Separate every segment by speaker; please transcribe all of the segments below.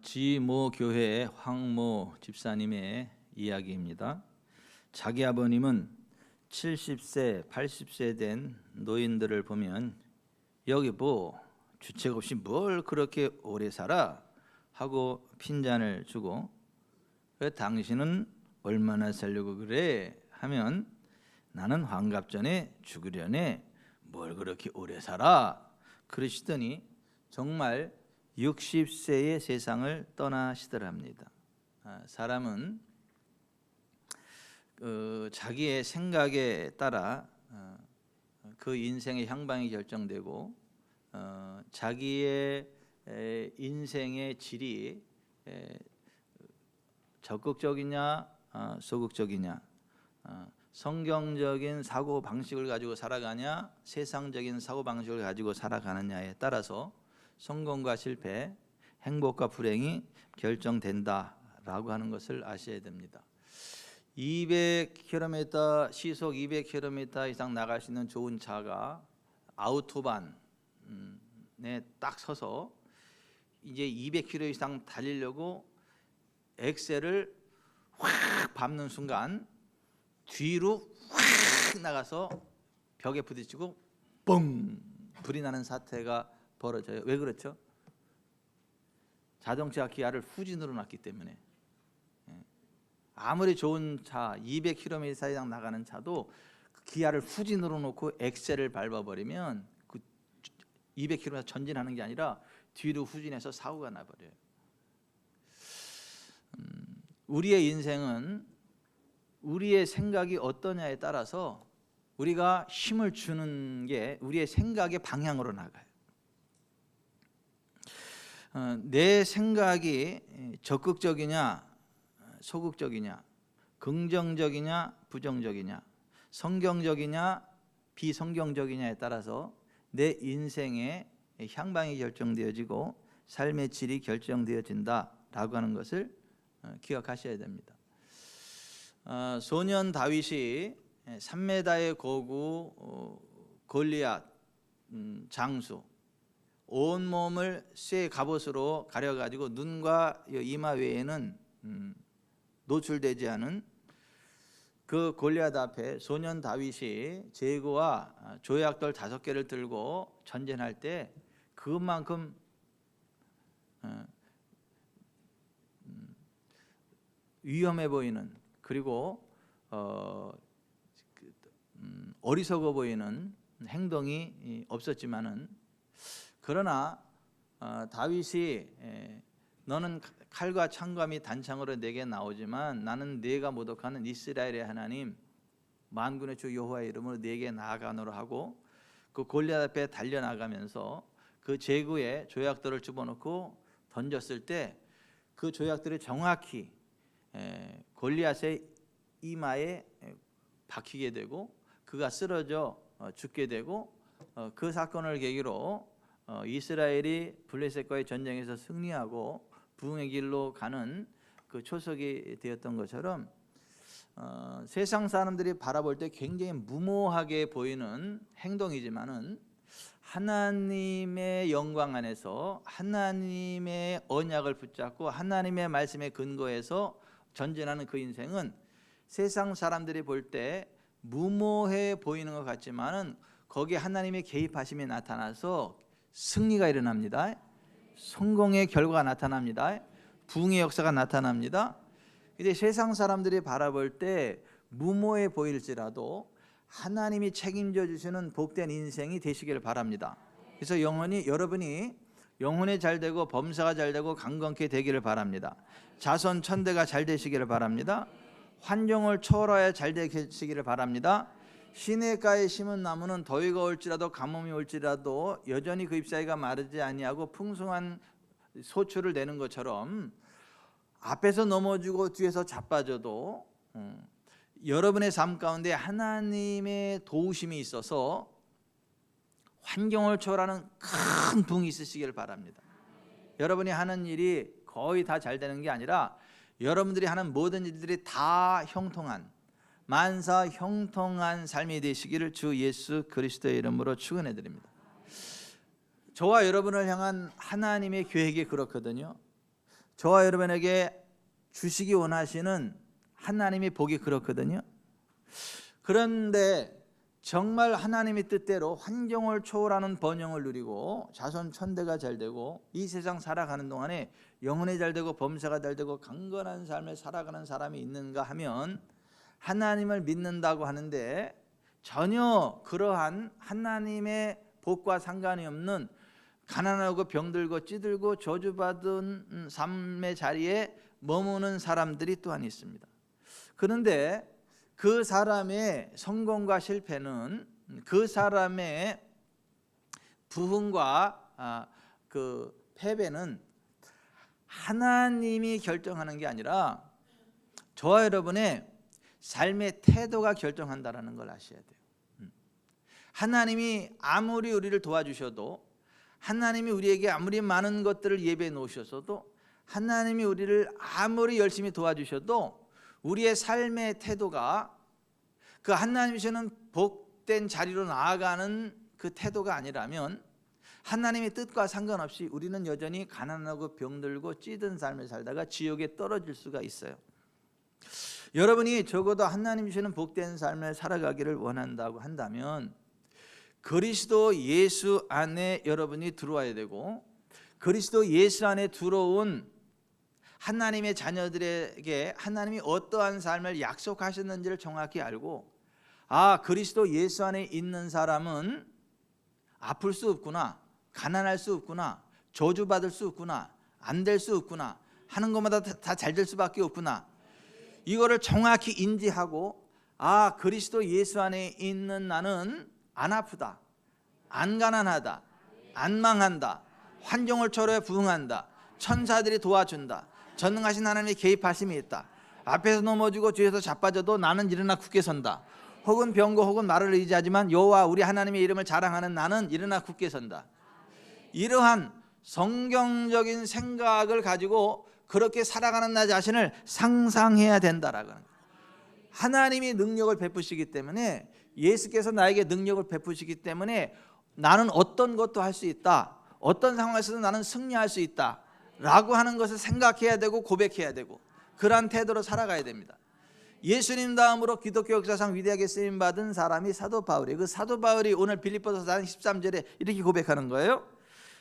Speaker 1: 지모 교회 황모 집사님의 이야기입니다. 자기 아버님은 70세, 80세 된 노인들을 보면 여기 뭐 주책 없이 뭘 그렇게 오래 살아? 하고 핀잔을 주고 왜 당신은 얼마나 살려고 그래? 하면 나는 환갑 전에 죽으려네. 뭘 그렇게 오래 살아? 그러시더니 정말 60세의 세상을 떠나시더랍니다. 사람은 자기의 생각에 따라 그 인생의 향방이 결정되고 자기의 인생의 질이 적극적이냐 소극적이냐, 성경적인 사고 방식을 가지고 살아가냐 세상적인 사고 방식을 가지고 살아가느냐에 따라서 성공과 실패, 행복과 불행이 결정된다라고 하는 것을 아셔야 됩니다. 200km 시속 200km 이상 나갈 수 있는 좋은 차가 아우토반에 딱 서서 이제 200km 이상 달리려고 엑셀을 확 밟는 순간 뒤로 확 나가서 벽에 부딪히고 뻥 불이 나는 사태가 벌어져요. 왜 그렇죠? 자동차 기아를 후진으로 놨기 때문에. 아무리 좋은 차 200km 이상 나가는 차도 기아를 후진으로 놓고 엑셀을 밟아버리면 그 200km 전진하는 게 아니라 뒤로 후진해서 사고가 나버려요. 우리의 인생은 우리의 생각이 어떠냐에 따라서 우리가 힘을 주는 게 우리의 생각의 방향으로 나가요. 내 생각이 적극적이냐 소극적이냐, 긍정적이냐 부정적이냐, 성경적이냐 비성경적이냐에 따라서 내 인생의 향방이 결정되어지고 삶의 질이 결정되어진다라고 하는 것을 기억하셔야 됩니다. 소년 다윗이 3m의 고구 골리앗 장수 온몸을 쇠 갑옷으로 가려가지고 눈과 이마 외에는 노출되지 않은 그 골리앗 앞에 소년 다윗이 제구와 조약돌 5개를 들고 전쟁할 때 그것만큼 위험해 보이는 그리고 어리석어 보이는 행동이 없었지만은 그러나 다윗이 너는 칼과 창과 및 단창으로 내게 나오지만 나는 네가 모독하는 이스라엘의 하나님 만군의 주 여호와의 이름으로 네게 나아가노라 하고 그 골리앗 앞에 달려나가면서 그 제구에 조약돌을 집어넣고 던졌을 때 그 조약돌이 정확히 골리앗의 이마에 박히게 되고 그가 쓰러져 죽게 되고 그 사건을 계기로 이스라엘이 블레셋과의 전쟁에서 승리하고 부흥의 길로 가는 그 초석이 되었던 것처럼 세상 사람들이 바라볼 때 굉장히 무모하게 보이는 행동이지만은 하나님의 영광 안에서 하나님의 언약을 붙잡고 하나님의 말씀에 근거해서 전진하는 그 인생은 세상 사람들이 볼 때 무모해 보이는 것 같지만은 거기에 하나님의 개입하심이 나타나서 승리가 일어납니다. 성공의 결과가 나타납니다. 부흥의 역사가 나타납니다. 이제 세상 사람들이 바라볼 때 무모해 보일지라도 하나님이 책임져 주시는 복된 인생이 되시기를 바랍니다. 그래서 여러분이 영혼이 잘 되고 범사가 잘 되고 강건케 되기를 바랍니다. 자손 천대가 잘 되시기를 바랍니다. 환경을 초월하여 잘 되시기를 바랍니다. 시냇가에 심은 나무는 더위가 올지라도 가뭄이 올지라도 여전히 그 잎사귀가 마르지 아니하고 풍성한 소출을 내는 것처럼 앞에서 넘어지고 뒤에서 자빠져도 여러분의 삶 가운데 하나님의 도우심이 있어서 환경을 초월하는 큰 부흥이 있으시기를 바랍니다. 여러분이 하는 일이 거의 다 잘 되는 게 아니라 여러분들이 하는 모든 일들이 다 형통한 만사 형통한 삶이 되시기를 주 예수 그리스도의 이름으로 축원해 드립니다. 저와 여러분을 향한 하나님의 계획이 그렇거든요. 저와 여러분에게 주시기 원하시는 하나님의 복이 그렇거든요. 그런데 정말 하나님의 뜻대로 환경을 초월하는 번영을 누리고 자손 천대가 잘 되고 이 세상 살아가는 동안에 영혼이 잘 되고 범사가 잘 되고 강건한 삶을 살아가는 사람이 있는가 하면 하나님을 믿는다고 하는데 전혀 그러한 하나님의 복과 상관이 없는 가난하고 병들고 찌들고 저주받은 삶의 자리에 머무는 사람들이 또한 있습니다. 그런데 그 사람의 성공과 실패는 그 사람의 부흥과 그 패배는 하나님이 결정하는 게 아니라 저와 여러분의 삶의 태도가 결정한다는 걸 아셔야 돼요. 하나님이 아무리 우리를 도와주셔도, 하나님이 우리에게 아무리 많은 것들을 예배해 놓으셨어도, 하나님이 우리를 아무리 열심히 도와주셔도 우리의 삶의 태도가 그 하나님이 주시는 복된 자리로 나아가는 그 태도가 아니라면 하나님의 뜻과 상관없이 우리는 여전히 가난하고 병들고 찌든 삶을 살다가 지옥에 떨어질 수가 있어요. 여러분이 적어도 하나님이 주시는 복된 삶을 살아가기를 원한다고 한다면 그리스도 예수 안에 여러분이 들어와야 되고, 그리스도 예수 안에 들어온 하나님의 자녀들에게 하나님이 어떠한 삶을 약속하셨는지를 정확히 알고, 그리스도 예수 안에 있는 사람은 아플 수 없구나, 가난할 수 없구나, 저주받을 수 없구나, 안 될 수 없구나, 하는 것마다 다 잘 될 수밖에 없구나, 이거를 정확히 인지하고 그리스도 예수 안에 있는 나는 안 아프다, 안 가난하다, 안 망한다, 환경을 초월해 부흥한다, 천사들이 도와준다, 전능하신 하나님의 개입하심이 있다, 앞에서 넘어지고 뒤에서 자빠져도 나는 일어나 굳게 선다, 혹은 병거 혹은 말을 의지하지만 여호와 우리 하나님의 이름을 자랑하는 나는 일어나 굳게 선다. 이러한 성경적인 생각을 가지고 그렇게 살아가는 나 자신을 상상해야 된다라고 하는 거예요. 하나님이 능력을 베푸시기 때문에, 예수께서 나에게 능력을 베푸시기 때문에 나는 어떤 것도 할 수 있다, 어떤 상황에서도 나는 승리할 수 있다 라고 하는 것을 생각해야 되고 고백해야 되고 그러한 태도로 살아가야 됩니다. 예수님 다음으로 기독교 역사상 위대하게 쓰임받은 사람이 사도 바울이에요. 그 사도 바울이 오늘 빌립보서 4장 13절에 이렇게 고백하는 거예요.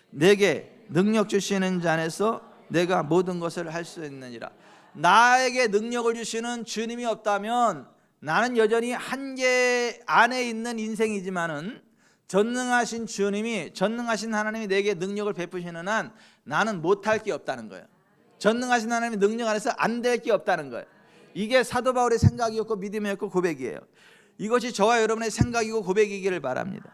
Speaker 1: 내게 능력 주시는 자 안에서 내가 모든 것을 할 수 있느니라. 나에게 능력을 주시는 주님이 없다면 나는 여전히 한계 안에 있는 인생이지만은 전능하신 주님이, 전능하신 하나님이 내게 능력을 베푸시는 한 나는 못할 게 없다는 거예요. 전능하신 하나님의 능력 안에서 안 될 게 없다는 거예요. 이게 사도 바울의 생각이었고 믿음이었고 고백이에요. 이것이 저와 여러분의 생각이고 고백이기를 바랍니다.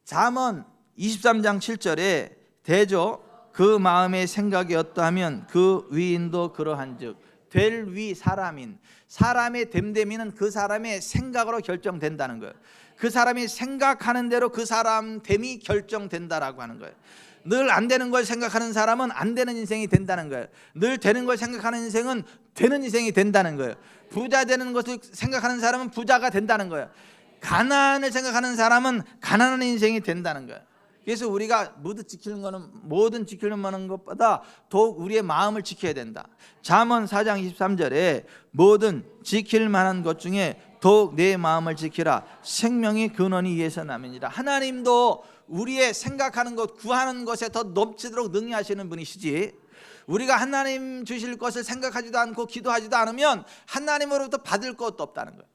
Speaker 1: 잠언 23장 7절에 대저 그 마음의 생각이 어떠하면 그 위인도 그러한즉, 될 위 사람인, 사람의 됨됨이는 그 사람의 생각으로 결정된다는 거예요. 그 사람이 생각하는 대로 그 사람 됨이 결정된다라고 하는 거예요. 늘 안 되는 걸 생각하는 사람은 안 되는 인생이 된다는 거예요. 늘 되는 걸 생각하는 인생은 되는 인생이 된다는 거예요. 부자 되는 것을 생각하는 사람은 부자가 된다는 거예요. 가난을 생각하는 사람은 가난한 인생이 된다는 거예요. 그래서 우리가 모든 지키는 것보다 더욱 우리의 마음을 지켜야 된다. 잠언 4장 23절에 모든 지킬 만한 것 중에 더욱 내 마음을 지키라. 생명이 근원이 이에서 남이니라. 하나님도 우리의 생각하는 것, 구하는 것에 더 넘치도록 능히하시는 분이시지, 우리가 하나님 주실 것을 생각하지도 않고 기도하지도 않으면 하나님으로부터 받을 것도 없다는 거예요.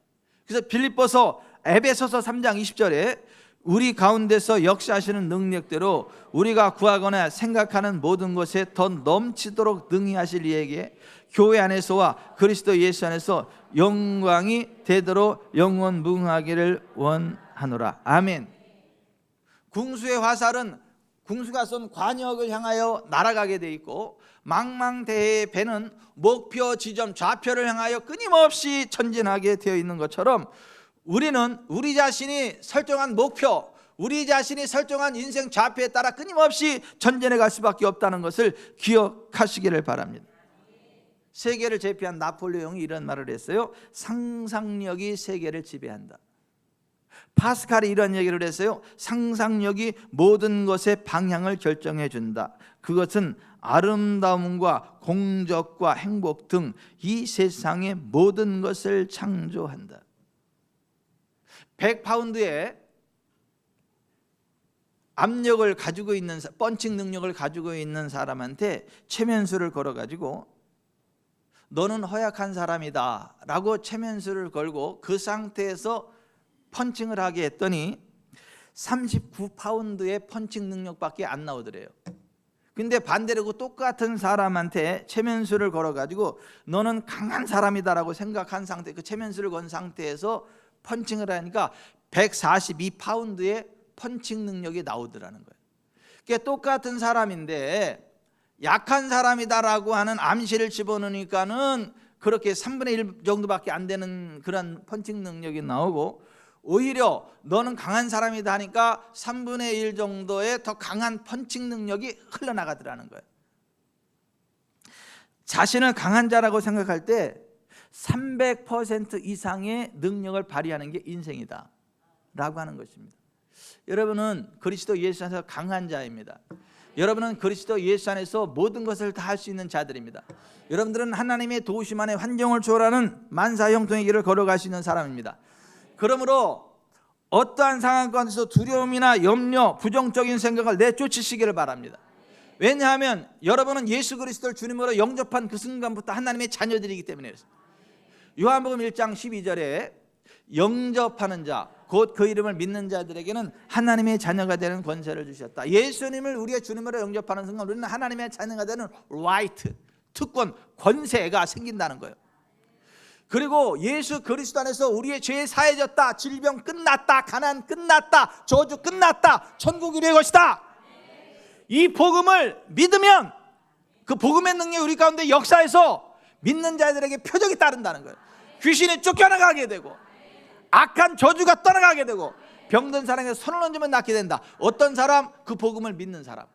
Speaker 1: 그래서 에베소서 3장 20절에 우리 가운데서 역사하시는 능력대로 우리가 구하거나 생각하는 모든 것에 더 넘치도록 능히하실 이에게 교회 안에서와 그리스도 예수 안에서 영광이 되도록 영원 무궁하기를 원하노라. 아멘. 궁수의 화살은 궁수가 쏜 관역을 향하여 날아가게 돼 있고, 망망대해의 배는 목표 지점 좌표를 향하여 끊임없이 전진하게 되어 있는 것처럼 우리는 우리 자신이 설정한 목표, 우리 자신이 설정한 인생 좌표에 따라 끊임없이 전진해 갈 수밖에 없다는 것을 기억하시기를 바랍니다. 세계를 제패한 나폴레옹이 이런 말을 했어요. 상상력이 세계를 지배한다. 파스칼이 이런 얘기를 했어요. 상상력이 모든 것의 방향을 결정해 준다. 그것은 아름다움과 공적과 행복 등 이 세상의 모든 것을 창조한다. 100파운드의 압력을 가지고 있는, 펀칭 능력을 가지고 있는 사람한테 체면수를 걸어가지고 너는 허약한 사람이다 라고 체면수를 걸고 그 상태에서 펀칭을 하게 했더니 39파운드의 펀칭 능력밖에 안 나오더래요. 근데 반대로 똑같은 사람한테 체면수를 걸어가지고 너는 강한 사람이다 라고 생각한 상태, 그 체면수를 건 상태에서 펀칭을 하니까 142파운드의 펀칭 능력이 나오더라는 거예요. 그러니까 똑같은 사람인데 약한 사람이다라고 하는 암시를 집어넣으니까는 그렇게 3분의 1 정도밖에 안 되는 그런 펀칭 능력이 나오고, 오히려 너는 강한 사람이다 하니까 3분의 1 정도의 더 강한 펀칭 능력이 흘러나가더라는 거예요. 자신을 강한 자라고 생각할 때 300% 이상의 능력을 발휘하는 게 인생이다 라고 하는 것입니다. 여러분은 그리스도 예수 안에서 강한 자입니다. 여러분은 그리스도 예수 안에서 모든 것을 다 할 수 있는 자들입니다. 여러분들은 하나님의 도우심 안에 환경을 초월하는 만사형통의 길을 걸어갈 수 있는 사람입니다. 그러므로 어떠한 상황 가운데서 두려움이나 염려, 부정적인 생각을 내쫓으시기를 바랍니다. 왜냐하면 여러분은 예수 그리스도를 주님으로 영접한 그 순간부터 하나님의 자녀들이기 때문에 그렇습니다. 요한복음 1장 12절에 영접하는 자, 곧 그 이름을 믿는 자들에게는 하나님의 자녀가 되는 권세를 주셨다. 예수님을 우리의 주님으로 영접하는 순간 우리는 하나님의 자녀가 되는 라이트, 특권, 권세가 생긴다는 거예요. 그리고 예수 그리스도 안에서 우리의 죄 사해졌다, 질병 끝났다, 가난 끝났다, 저주 끝났다, 천국이 우리의 것이다. 이 복음을 믿으면 그 복음의 능력이 우리 가운데 역사해서 믿는 자들에게 표적이 따른다는 거예요. 귀신이 쫓겨나가게 되고 악한 저주가 떠나가게 되고 병든 사람에게 손을 얹으면 낫게 된다. 어떤 사람? 그 복음을 믿는 사람.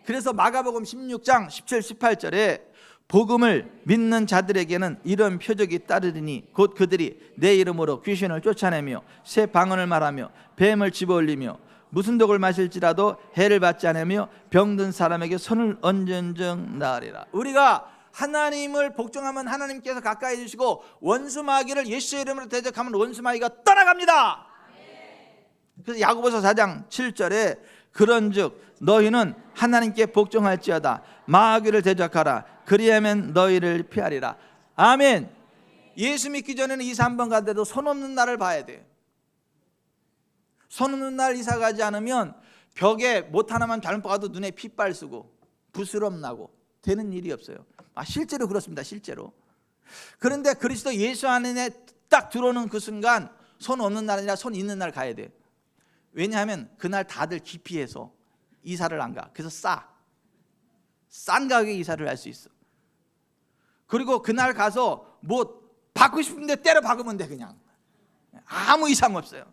Speaker 1: 그래서 마가복음 16장 17, 18절에 복음을 믿는 자들에게는 이런 표적이 따르리니 곧 그들이 내 이름으로 귀신을 쫓아내며 새 방언을 말하며 뱀을 집어올리며 무슨 독을 마실지라도 해를 받지 않으며 병든 사람에게 손을 얹은즉 나으리라. 우리가 하나님을 복종하면 하나님께서 가까이 해주시고 원수 마귀를 예수의 이름으로 대적하면 원수 마귀가 떠나갑니다. 그래서 야고보서 4장 7절에 그런즉 너희는 하나님께 복종할지어다 마귀를 대적하라 그리하면 너희를 피하리라. 아멘. 예수 믿기 전에는 이사 한 번 가더라도 손 없는 날을 봐야 돼요. 손 없는 날 이사 가지 않으면 벽에 못 하나만 잘못 봐도 눈에 핏발 쓰고 부스럼 나고 되는 일이 없어요. 실제로 그렇습니다. 실제로. 그런데 그리스도 예수 안에 딱 들어오는 그 순간 손 없는 날이 아니라 손 있는 날 가야 돼요. 왜냐하면 그날 다들 기피해서 이사를 안 가. 그래서 싼 가격에 이사를 할 수 있어. 그리고 그날 가서 뭐 받고 싶은데 때려 박으면 돼. 그냥 아무 이상 없어요.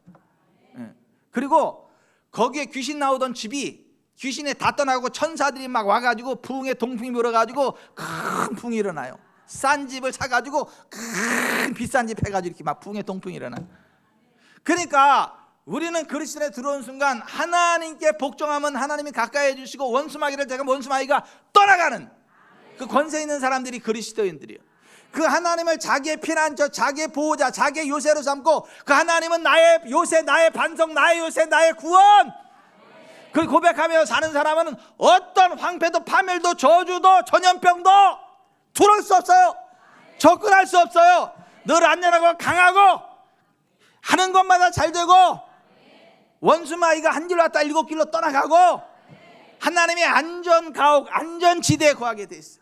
Speaker 1: 그리고 거기에 귀신 나오던 집이 귀신에 다 떠나고 천사들이 막 와가지고 부흥에 동풍이 불어가지고 큰 풍이 일어나요. 싼 집을 사가지고 큰 비싼 집 해가지고 이렇게 막 부흥에 동풍이 일어나요. 그러니까 우리는 그리스도에 들어온 순간 하나님께 복종하면 하나님이 가까이 해주시고 원수마귀를 대하면 원수마귀가 떠나가는 그 권세 있는 사람들이 그리스도인들이에요. 그 하나님을 자기의 피난처, 자기의 보호자, 자기의 요새로 삼고 그 하나님은 나의 요새, 나의 반석, 나의 요새, 나의 구원, 그 고백하며 사는 사람은 어떤 황폐도 파멸도 저주도 전염병도 들어올 수 없어요. 접근할 수 없어요. 늘 안전하고 강하고 하는 것마다 잘 되고 원수마귀가 한 길로 왔다 7길로 떠나가고 하나님의 안전가옥, 안전지대에 거하게 돼 있어요.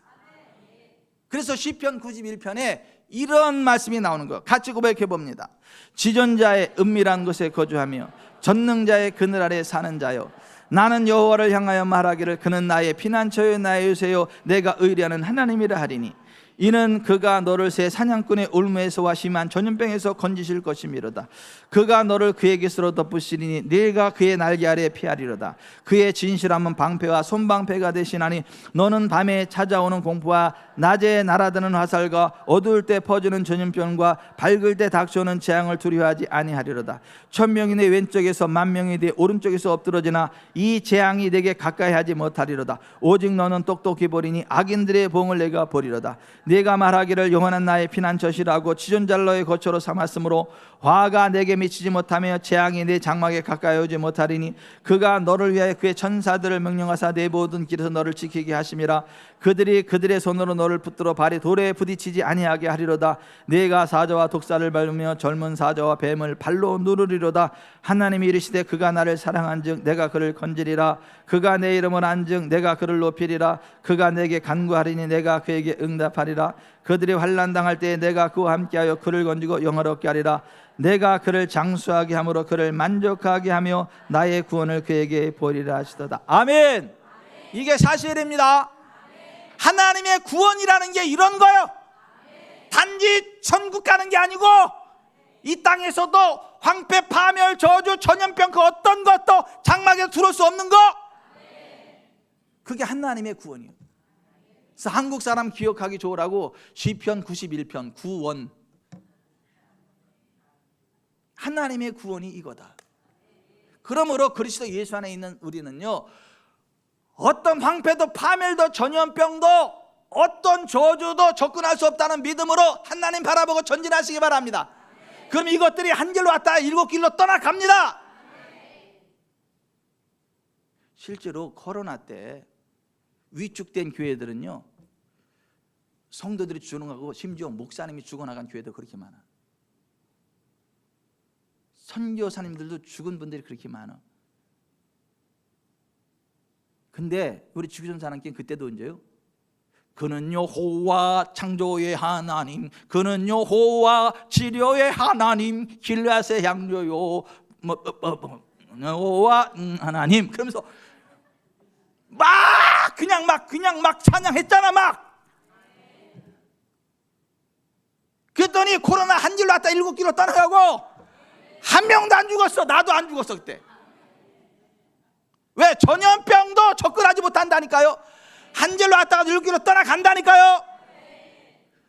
Speaker 1: 그래서 시편 91편에 이런 말씀이 나오는 거예요. 같이 고백해 봅니다. 지존자의 은밀한 곳에 거주하며 전능자의 그늘 아래 사는 자요, 나는 여호와를 향하여 말하기를 그는 나의 피난처요 나의 요새요 내가 의뢰하는 하나님이라 하리니 이는 그가 너를 새 사냥꾼의 올무에서와 심한 전염병에서 건지실 것이미로다. 그가 너를 그의 깃으로 덮으시리니 네가 그의 날개 아래 피하리로다. 그의 진실함은 방패와 손방패가 되시나니 너는 밤에 찾아오는 공포와 낮에 날아드는 화살과 어두울 때 퍼지는 전염병과 밝을 때 닥쳐오는 재앙을 두려워하지 아니하리로다. 1000명이 내 왼쪽에서 10,000명이 내 오른쪽에서 엎드러지나 이 재앙이 내게 가까이 하지 못하리로다. 오직 너는 똑똑히 보리니 악인들의 봉을 내가 보리로다. 네가 말하기를 영원한 나의 피난처시라고 지존잘로의 거처로 삼았으므로 화가 내게 미치지 못하며 재앙이 내 장막에 가까이 오지 못하리니 그가 너를 위하여 그의 천사들을 명령하사 내 모든 길에서 너를 지키게 하심이라. 그들이 그들의 손으로 너를 붙들어 발이 돌에 부딪히지 아니하게 하리로다. 네가 사자와 독사를 밟으며 젊은 사자와 뱀을 발로 누르리로다. 하나님이 이르시되 그가 나를 사랑한즉 내가 그를 건지리라. 그가 내 이름을 안즉 내가 그를 높이리라. 그가 내게 간구하리니 내가 그에게 응답하리라. 그들이 환난 당할 때에 내가 그와 함께하여 그를 건지고 영화롭게 하리라. 내가 그를 장수하게 함으로 그를 만족하게 하며 나의 구원을 그에게 보이리라 하시도다. 아멘. 이게 사실입니다. 하나님의 구원이라는 게 이런 거예요. 단지 천국 가는 게 아니고 이 땅에서도 황폐, 파멸, 저주, 전염병 그 어떤 것도 장막에서 들어올 수 없는 거, 그게 하나님의 구원이에요. 그래서 한국 사람 기억하기 좋으라고 시편 91편 9원, 하나님의 구원이 이거다. 그러므로 그리스도 예수 안에 있는 우리는요, 어떤 황폐도 파멸도 전염병도 어떤 저주도 접근할 수 없다는 믿음으로 하나님 바라보고 전진하시기 바랍니다. 그럼 이것들이 한 길로 왔다가 7길로 떠나갑니다. 실제로 코로나 때 위축된 교회들은요, 성도들이 죽어나가고 심지어 목사님이 죽어나간 교회도 그렇게 많아. 선교사님들도 죽은 분들이 그렇게 많아. 근데 우리 주기전사님께 그때도 언제요? 그는 여호와 창조의 하나님, 그는 여호와 치료의 하나님, 길앗의 향료요 여호와 하나님, 그러면서 그냥 막 찬양했잖아. 막 그랬더니 코로나 한 길로 왔다 7길로 떠나가고 한 명도 안 죽었어. 나도 안 죽었어 그때. 왜? 전염병도 접근하지 못한다니까요. 한 길로 왔다가 7길로 떠나간다니까요.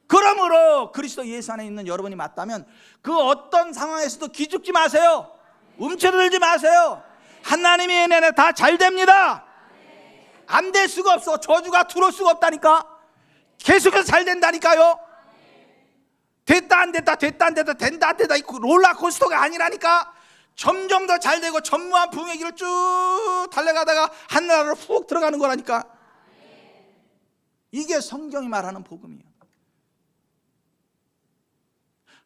Speaker 1: 그러므로 그리스도 예수 안에 있는 여러분이 맞다면 그 어떤 상황에서도 기죽지 마세요. 움츠러들지 마세요. 하나님의 은혜는 다 잘 됩니다. 안 될 수가 없어. 저주가 들어올 수가 없다니까. 계속해서 잘 된다니까요. 됐다 안 됐다, 됐다 안 됐다, 된다 안 됐다, 롤러코스터가 아니라니까. 점점 더 잘 되고 전무한 부흥의 길을 쭉 달려가다가 하늘나라로 훅 들어가는 거라니까. 이게 성경이 말하는 복음이에요.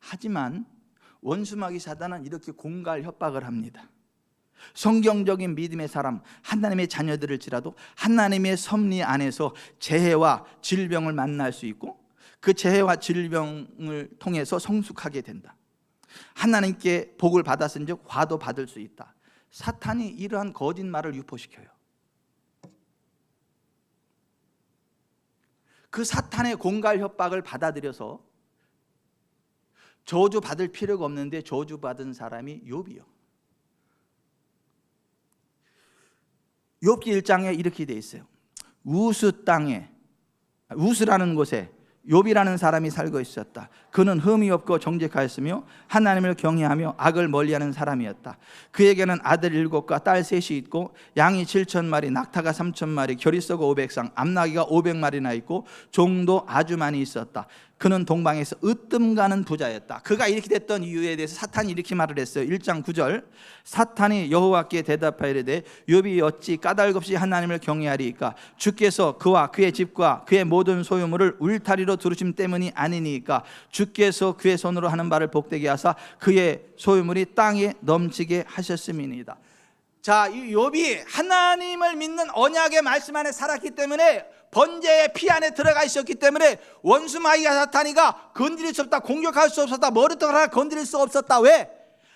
Speaker 1: 하지만 원수마귀 사단은 이렇게 공갈 협박을 합니다. 성경적인 믿음의 사람, 하나님의 자녀들일지라도 하나님의 섭리 안에서 재해와 질병을 만날 수 있고 그 재해와 질병을 통해서 성숙하게 된다. 하나님께 복을 받았은즉 화도 받을 수 있다. 사탄이 이러한 거짓말을 유포시켜요. 그 사탄의 공갈 협박을 받아들여서 저주 받을 필요가 없는데 저주 받은 사람이 욥이요. 욥기 1장에 이렇게 돼 있어요. 우스 땅에, 우스라는 곳에 욥이라는 사람이 살고 있었다. 그는 흠이 없고 정직하였으며 하나님을 경외하며 악을 멀리하는 사람이었다. 그에게는 아들 7과 딸 3이 있고 양이 7,000마리, 낙타가 3,000마리, 겨리소가 500쌍, 암나귀가 500마리나 있고 종도 아주 많이 있었다. 그는 동방에서 으뜸 가는 부자였다. 그가 이렇게 됐던 이유에 대해서 사탄이 이렇게 말을 했어요. 1장 9절, 사탄이 여호와께 대답하여 이르되 욥이 어찌 까닭없이 하나님을 경외하리이까? 주께서 그와 그의 집과 그의 모든 소유물을 울타리로 두르심 때문이 아니니까. 주께서 그의 손으로 하는 바를 복되게 하사 그의 소유물이 땅에 넘치게 하셨음이니이다. 자, 이 욥이 하나님을 믿는 언약의 말씀 안에 살았기 때문에, 번제의 피 안에 들어가 있었기 때문에 원수 마귀가 사탄이가 건드릴 수 없다, 공격할 수 없었다, 머리털 하나 건드릴 수 없었다. 왜?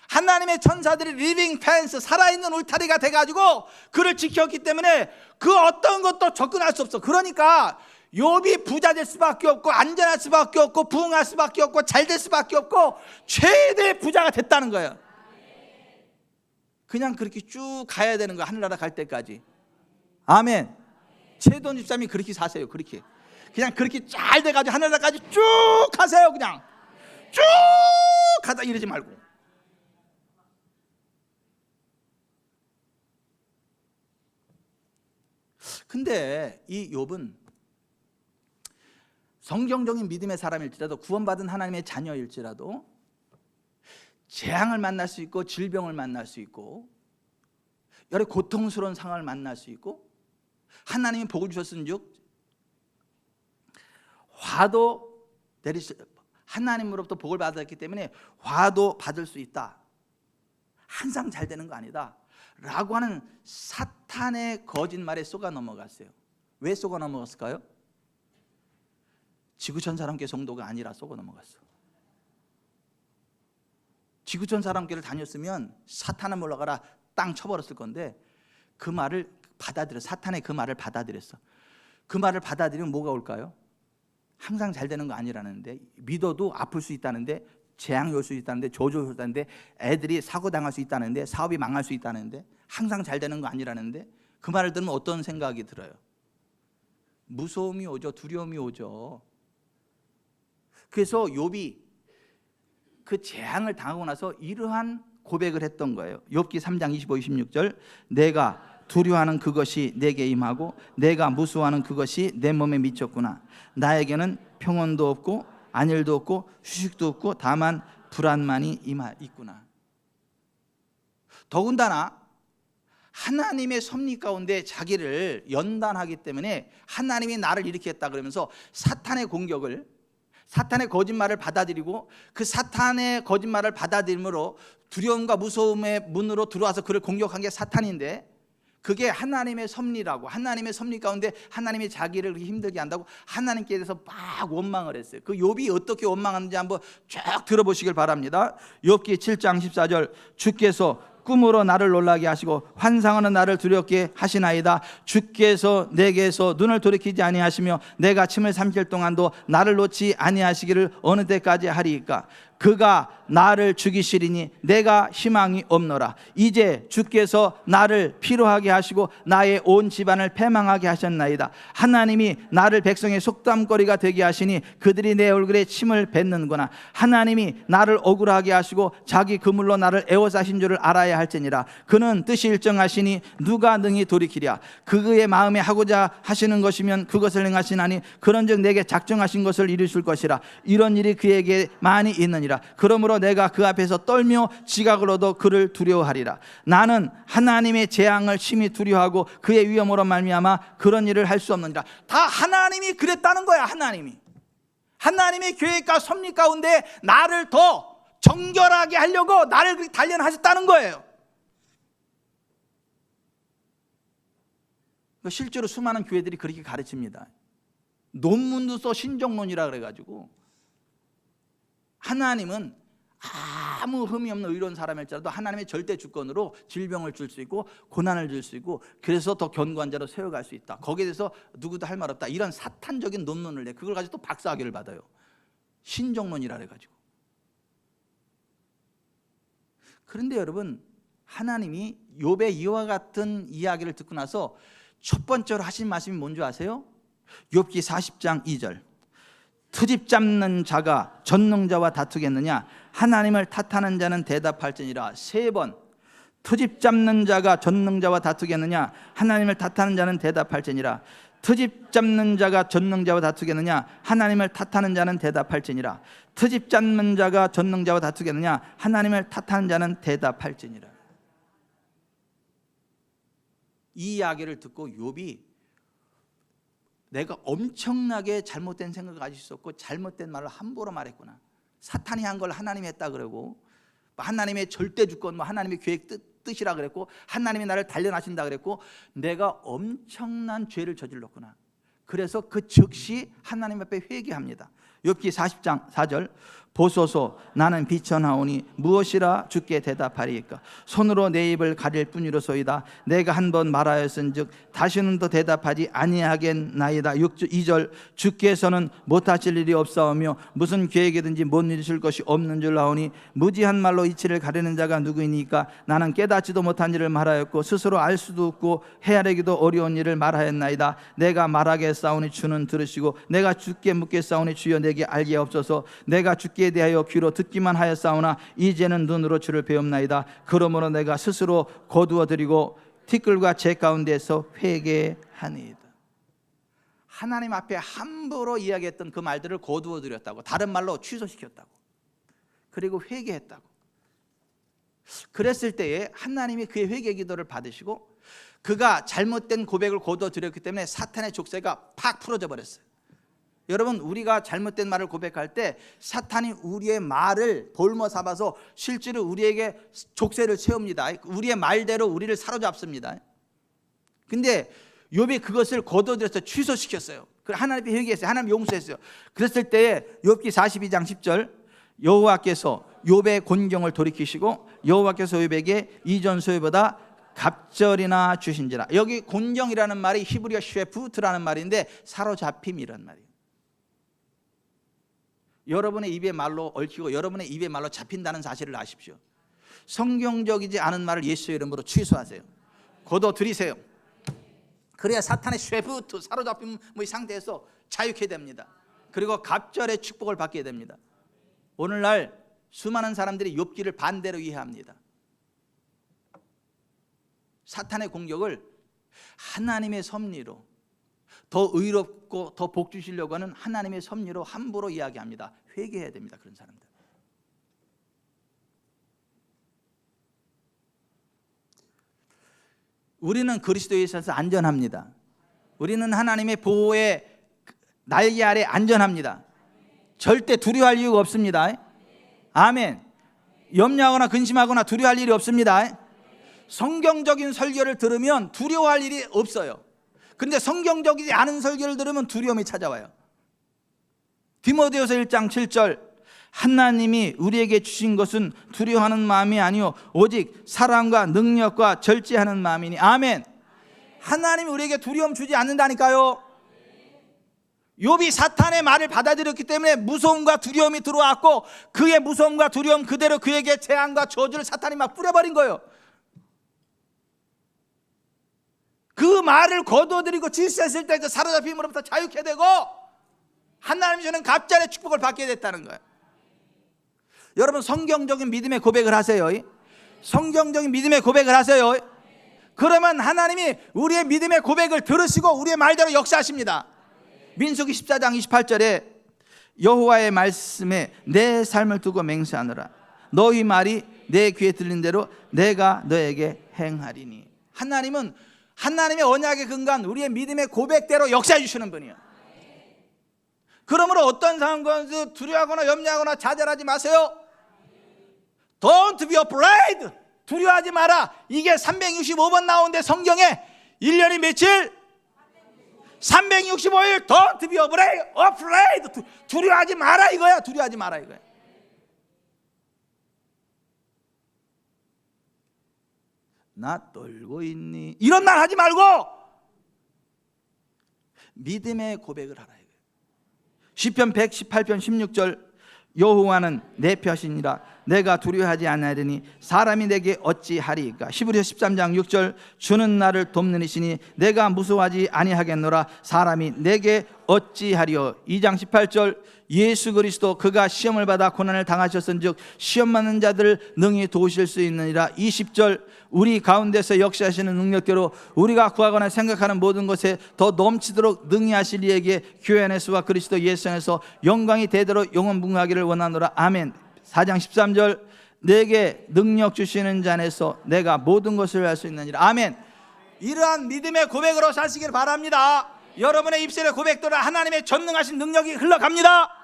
Speaker 1: 하나님의 천사들이 리빙 펜스, 살아있는 울타리가 돼가지고 그를 지켰기 때문에 그 어떤 것도 접근할 수 없어. 그러니까 욥이 부자 될 수밖에 없고 안전할 수밖에 없고 부흥할 수밖에 없고 잘 될 수밖에 없고 최대 부자가 됐다는 거예요. 그냥 그렇게 쭉 가야 되는 거야. 하늘나라 갈 때까지. 아멘. 최돈 집사님이 그렇게 사세요. 그렇게 그냥 그렇게 잘 돼가지고 하늘나라까지 쭉 가세요. 그냥 쭉 가다 이러지 말고. 근데 이 욥은 성경적인 믿음의 사람일지라도 구원받은 하나님의 자녀일지라도 재앙을 만날 수 있고 질병을 만날 수 있고 여러 고통스러운 상황을 만날 수 있고 하나님이 복을 주셨은즉 화도 하나님으로부터 복을 받았기 때문에 화도 받을 수 있다. 항상 잘 되는 거 아니다 라고 하는 사탄의 거짓말에 속아 넘어갔어요. 왜 속아 넘어갔을까요? 지구촌 사람교회 성도가 아니라 속아 넘어갔어. 지구촌 사람교회를 다녔으면 사탄을 몰라가라 땅 쳐버렸을 건데 그 말을 받아들여. 사탄의 그 말을 받아들였어. 그 말을 받아들이면 뭐가 올까요? 항상 잘 되는 거 아니라는데, 믿어도 아플 수 있다는데, 재앙이 올 수 있다는데, 저주 올 수 있다는데, 애들이 사고 당할 수 있다는데, 사업이 망할 수 있다는데, 항상 잘 되는 거 아니라는데, 그 말을 들으면 어떤 생각이 들어요? 무서움이 오죠. 두려움이 오죠. 그래서 욥이 그 재앙을 당하고 나서 이러한 고백을 했던 거예요. 욥기 3장 25, 26절 내가 두려워하는 그것이 내게 임하고 내가 무서워하는 그것이 내 몸에 미쳤구나. 나에게는 평온도 없고 안일도 없고 휴식도 없고 다만 불안만이 있구나. 더군다나 하나님의 섭리 가운데 자기를 연단하기 때문에 하나님이 나를 이렇게 했다 그러면서 사탄의 공격을, 사탄의 거짓말을 받아들이고 그 사탄의 거짓말을 받아들임으로 두려움과 무서움의 문으로 들어와서 그를 공격한 게 사탄인데, 그게 하나님의 섭리라고, 하나님의 섭리 가운데 하나님이 자기를 그렇게 힘들게 한다고 하나님께 대해서 막 원망을 했어요. 그 욥이 어떻게 원망하는지 한번 쭉 들어보시길 바랍니다. 욥기 7장 14절 주께서 꿈으로 나를 놀라게 하시고 환상으로 나를 두렵게 하시나이다. 주께서 내게서 눈을 돌이키지 아니하시며 내가 침을 삼킬 동안도 나를 놓지 아니하시기를 어느 때까지 하리이까. 그가 나를 죽이시리니 내가 희망이 없노라. 이제 주께서 나를 피로하게 하시고 나의 온 집안을 패망하게 하셨나이다. 하나님이 나를 백성의 속담거리가 되게 하시니 그들이 내 얼굴에 침을 뱉는구나. 하나님이 나를 억울하게 하시고 자기 그물로 나를 에워싸신 줄을 알아야 할지니라. 그는 뜻이 일정하시니 누가 능히 돌이키랴. 그의 마음에 하고자 하시는 것이면 그것을 행하시나니 그런즉 내게 작정하신 것을 이루실 것이라. 이런 일이 그에게 많이 있느니라. 그러므로 내가 그 앞에서 떨며 지각을 얻어 그를 두려워하리라. 나는 하나님의 재앙을 심히 두려워하고 그의 위험으로 말미암아 그런 일을 할 수 없느니라. 다 하나님이 그랬다는 거야. 하나님의 계획과 섭리 가운데 나를 더 정결하게 하려고 나를 그렇게 단련하셨다는 거예요. 실제로 수많은 교회들이 그렇게 가르칩니다. 논문도 써 신정론이라 그래가지고 하나님은 아무 흠이 없는 의로운 사람일지라도 하나님의 절대 주권으로 질병을 줄 수 있고 고난을 줄 수 있고 그래서 더 견고한 자로 세워갈 수 있다. 거기에 대해서 누구도 할 말 없다. 이런 사탄적인 논문을 내 그걸 가지고 또 박사학위를 받아요. 신정론이라 그래가지고. 그런데 여러분, 하나님이 욥의 이와 같은 이야기를 듣고 나서 첫 번째로 하신 말씀이 뭔지 아세요? 욥기 40장 2절 트집 잡는 자가 전능자와 다투겠느냐? 하나님을 탓하는 자는 대답할지니라. 3번 트집 잡는 자가 전능자와 다투겠느냐? 하나님을 탓하는 자는 대답할지니라. 트집 잡는 자가 전능자와 다투겠느냐? 하나님을 탓하는 자는 대답할지니라. 트집 잡는 자가 전능자와 다투겠느냐? 하나님을 탓하는 자는 대답할지니라. 이 이야기를 듣고 욥이 내가 엄청나게 잘못된 생각을 가지고 있었고 잘못된 말을 함부로 말했구나. 사탄이 한 걸 하나님이 했다 그러고 하나님의 절대 주권, 하나님의 계획 뜻이라 그랬고 하나님이 나를 단련하신다 그랬고 내가 엄청난 죄를 저질렀구나. 그래서 그 즉시 하나님 앞에 회개합니다. 욥기 40장 4절
Speaker 2: 보소서 나는 비천하오니 무엇이라 주께 대답하리이까. 손으로 내 입을 가릴 뿐이로소이다. 내가 한 번 말하였은즉 다시는 더 대답하지 아니하겠나이다. 2절 주께서는 못하실 일이 없사오며 무슨 계획이든지 못 이루실 것이 없는 줄 아오니 무지한 말로 이치를 가리는 자가 누구이니까. 나는 깨닫지도 못한 일을 말하였고 스스로 알 수도 없고 헤아리기도 어려운 일을 말하였나이다. 내가 말하겠사오니 주는 들으시고 내가 주께 묻겠사오니 주여 내게 알게 없소서. 내가 주께 대하여 귀로 듣기만 하였사오나 이제는 눈으로 주를 배움나이다. 그러므로 내가 스스로 거두어 드리고 티끌과 재 가운데서 회개하니이다.
Speaker 1: 하나님 앞에 함부로 이야기했던 그 말들을 거두어 드렸다고, 다른 말로 취소시켰다고, 그리고 회개했다고. 그랬을 때에 하나님이 그의 회개 기도를 받으시고 그가 잘못된 고백을 거두어 드렸기 때문에 사탄의 족쇄가 팍 풀어져 버렸어요. 여러분, 우리가 잘못된 말을 고백할 때 사탄이 우리의 말을 볼모 삼아서 실제로 우리에게 족쇄를 채웁니다. 우리의 말대로 우리를 사로잡습니다. 근데 욥이 그것을 거둬들여서 취소시켰어요. 하나님 앞에 회개했어요. 하나님 용서했어요. 그랬을 때에 욥기 42장 10절 여호와께서 욥의 곤경을 돌이키시고 여호와께서 욥에게 이전 소유보다 갑절이나 주신지라. 여기 곤경이라는 말이 히브리어 쉐푸트라는 말인데 사로잡힘이란 말이에요. 여러분의 입의 말로 얽히고 여러분의 입의 말로 잡힌다는 사실을 아십시오. 성경적이지 않은 말을 예수의 이름으로 취소하세요. 거둬들이세요. 그래야 사탄의 쉐푸트, 사로잡힘의 상태에서 자유케 됩니다. 그리고 갑절의 축복을 받게 됩니다. 오늘날 수많은 사람들이 욥기를 반대로 이해합니다. 사탄의 공격을 하나님의 섭리로, 더 의롭고 더 복 주시려고 하는 하나님의 섭리로 함부로 이야기합니다. 회개해야 됩니다. 그런 사람들. 우리는 그리스도에 있어서 안전합니다. 우리는 하나님의 보호의 날개 아래 안전합니다. 절대 두려워할 이유가 없습니다. 아멘. 염려하거나 근심하거나 두려워할 일이 없습니다. 성경적인 설교를 들으면 두려워할 일이 없어요. 그런데 성경적이지 않은 설교를 들으면 두려움이 찾아와요. 디모데후서 1장 7절 하나님이 우리에게 주신 것은 두려워하는 마음이 아니요 오직 사랑과 능력과 절제하는 마음이니. 아멘. 하나님이 우리에게 두려움 주지 않는다니까요. 욥이 사탄의 말을 받아들였기 때문에 무서움과 두려움이 들어왔고 그의 무서움과 두려움 그대로 그에게 재앙과 저주를 사탄이 막 뿌려버린 거예요. 그 말을 거둬들이고 질서했을 때 그 사로잡힘으로부터 자유케 되고 하나님이 주는 갑절의 축복을 받게 됐다는 거예요. 여러분, 성경적인 믿음의 고백을 하세요. 성경적인 믿음의 고백을 하세요. 그러면 하나님이 우리의 믿음의 고백을 들으시고 우리의 말대로 역사하십니다. 민수기 14장 28절에 여호와의 말씀에 내 삶을 두고 맹세하노라. 너희 말이 내 귀에 들린 대로 내가 너에게 행하리니. 하나님은 하나님의 언약에 근거한 우리의 믿음의 고백대로 역사해 주시는 분이에요. 그러므로 어떤 상황에서 두려워하거나 염려하거나 좌절하지 마세요. Don't be afraid. 두려워하지 마라. 이게 365번 나오는데 성경에 1년이 며칠? 365일 Don't be afraid. 두려워하지 마라 이거야. 두려워하지 마라 이거야. 나 떨고 있니? 이런 말 하지 말고 믿음의 고백을 하라 이거예요. 시편 118편 16절 여호와는 내 펴시니라 내가 두려워하지 아니하리니 사람이 내게 어찌하리이까. 히브리서 13장 6절 주는 나를 돕는 이시니 내가 무서워하지 아니하겠노라. 사람이 내게 어찌하리요. 2장 18절 예수 그리스도 그가 시험을 받아 고난을 당하셨은즉 시험 받는 자들을 능히 도우실 수 있느니라. 20절 우리 가운데서 역사하시는 능력대로 우리가 구하거나 생각하는 모든 것에 더 넘치도록 능히 하실 이에게 교회 안에서와 그리스도 예수 안에서 영광이 대대로 영원무궁하기를 원하노라. 아멘. 4장 13절 내게 능력 주시는 자 안에서 내가 모든 것을 할 수 있느니라. 아멘. 이러한 믿음의 고백으로 사시길 바랍니다. 여러분의 입술의 고백대로 하나님의 전능하신 능력이 흘러갑니다.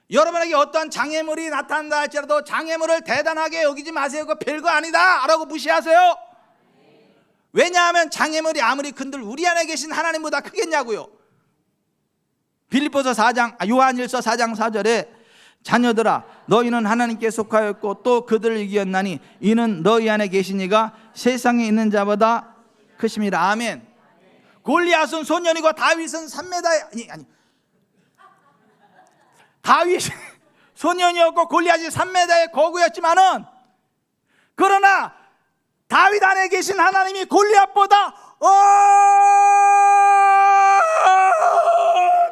Speaker 1: 여러분에게 어떠한 장애물이 나타난다 할지라도 장애물을 대단하게 여기지 마세요. 그거 별거 아니다 라고 무시하세요. 왜냐하면 장애물이 아무리 큰들 우리 안에 계신 하나님보다 크겠냐고요. 요한일서 4장 4절에
Speaker 2: 자녀들아 너희는 하나님께 속하였고 또 그들을 이겼나니 이는 너희 안에 계신 이가 세상에 있는 자보다 크심이라. 아멘. 골리앗은 소년이고 다윗은 3m 아니 다윗 소년이었고 골리앗이 3m의 거구였지만은, 그러나 다윗 안에 계신 하나님이 골리앗보다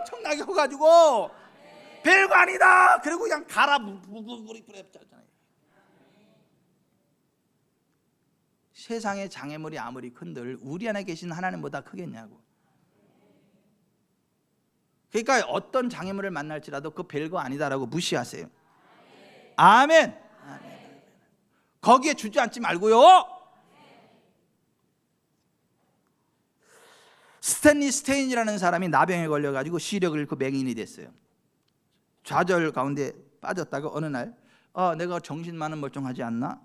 Speaker 2: 엄청나게 커가지고 별거 아니다 그리고 그냥 가라 물이 뿌렸잖아요. 세상의 장애물이 아무리 큰들 우리 안에 계신 하나님보다 크겠냐고. 그러니까 어떤 장애물을 만날지라도 그 별거 아니다라고 무시하세요. 아멘. 거기에 주저앉지 말고요. 스탠리 스테인이라는 사람이 나병에 걸려가지고 시력을 잃고 맹인이 됐어요. 좌절 가운데 빠졌다가 어느 날 내가 정신만은 멀쩡하지 않나?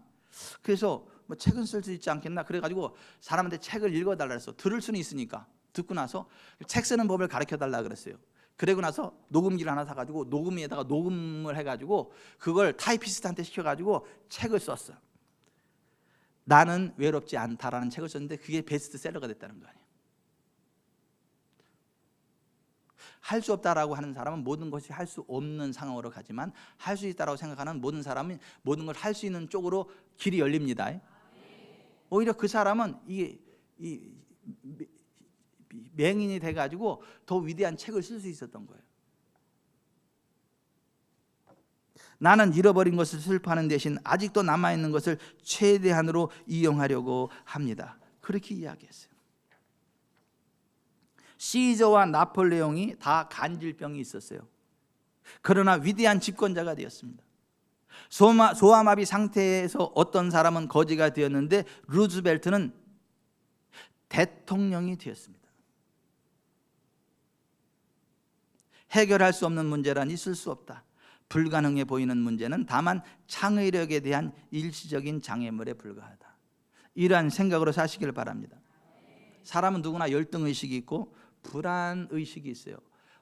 Speaker 2: 그래서 뭐 책은 쓸 수 있지 않겠나? 그래가지고 사람한테 책을 읽어달라 그랬어. 들을 수는 있으니까. 듣고 나서 책 쓰는 법을 가르쳐달라 그랬어요. 그러고 나서 녹음기를 하나 사가지고 녹음기에다가 녹음을 해가지고 그걸 타이피스트한테 시켜가지고 책을 썼어. 나는 외롭지 않다라는 책을 썼는데 그게 베스트셀러가 됐다는 거 아니에요. 할 수 없다라고 하는 사람은 모든 것이 할 수 없는 상황으로 가지만, 할 수 있다라고 생각하는 모든 사람은 모든 걸 할 수 있는 쪽으로 길이 열립니다. 오히려 그 사람은 이 맹인이 돼가지고 더 위대한 책을 쓸 수 있었던 거예요. 나는 잃어버린 것을 슬퍼하는 대신 아직도 남아있는 것을 최대한으로 이용하려고 합니다. 그렇게 이야기했어요. 시저와 나폴레옹이 다 간질병이 있었어요. 그러나 위대한 집권자가 되었습니다. 소아마비 상태에서 어떤 사람은 거지가 되었는데 루즈벨트는 대통령이 되었습니다. 해결할 수 없는 문제란 있을 수 없다. 불가능해 보이는 문제는 다만 창의력에 대한 일시적인 장애물에 불과하다. 이러한 생각으로 사시길 바랍니다. 사람은 누구나 열등의식이 있고 불안의식이 있어요.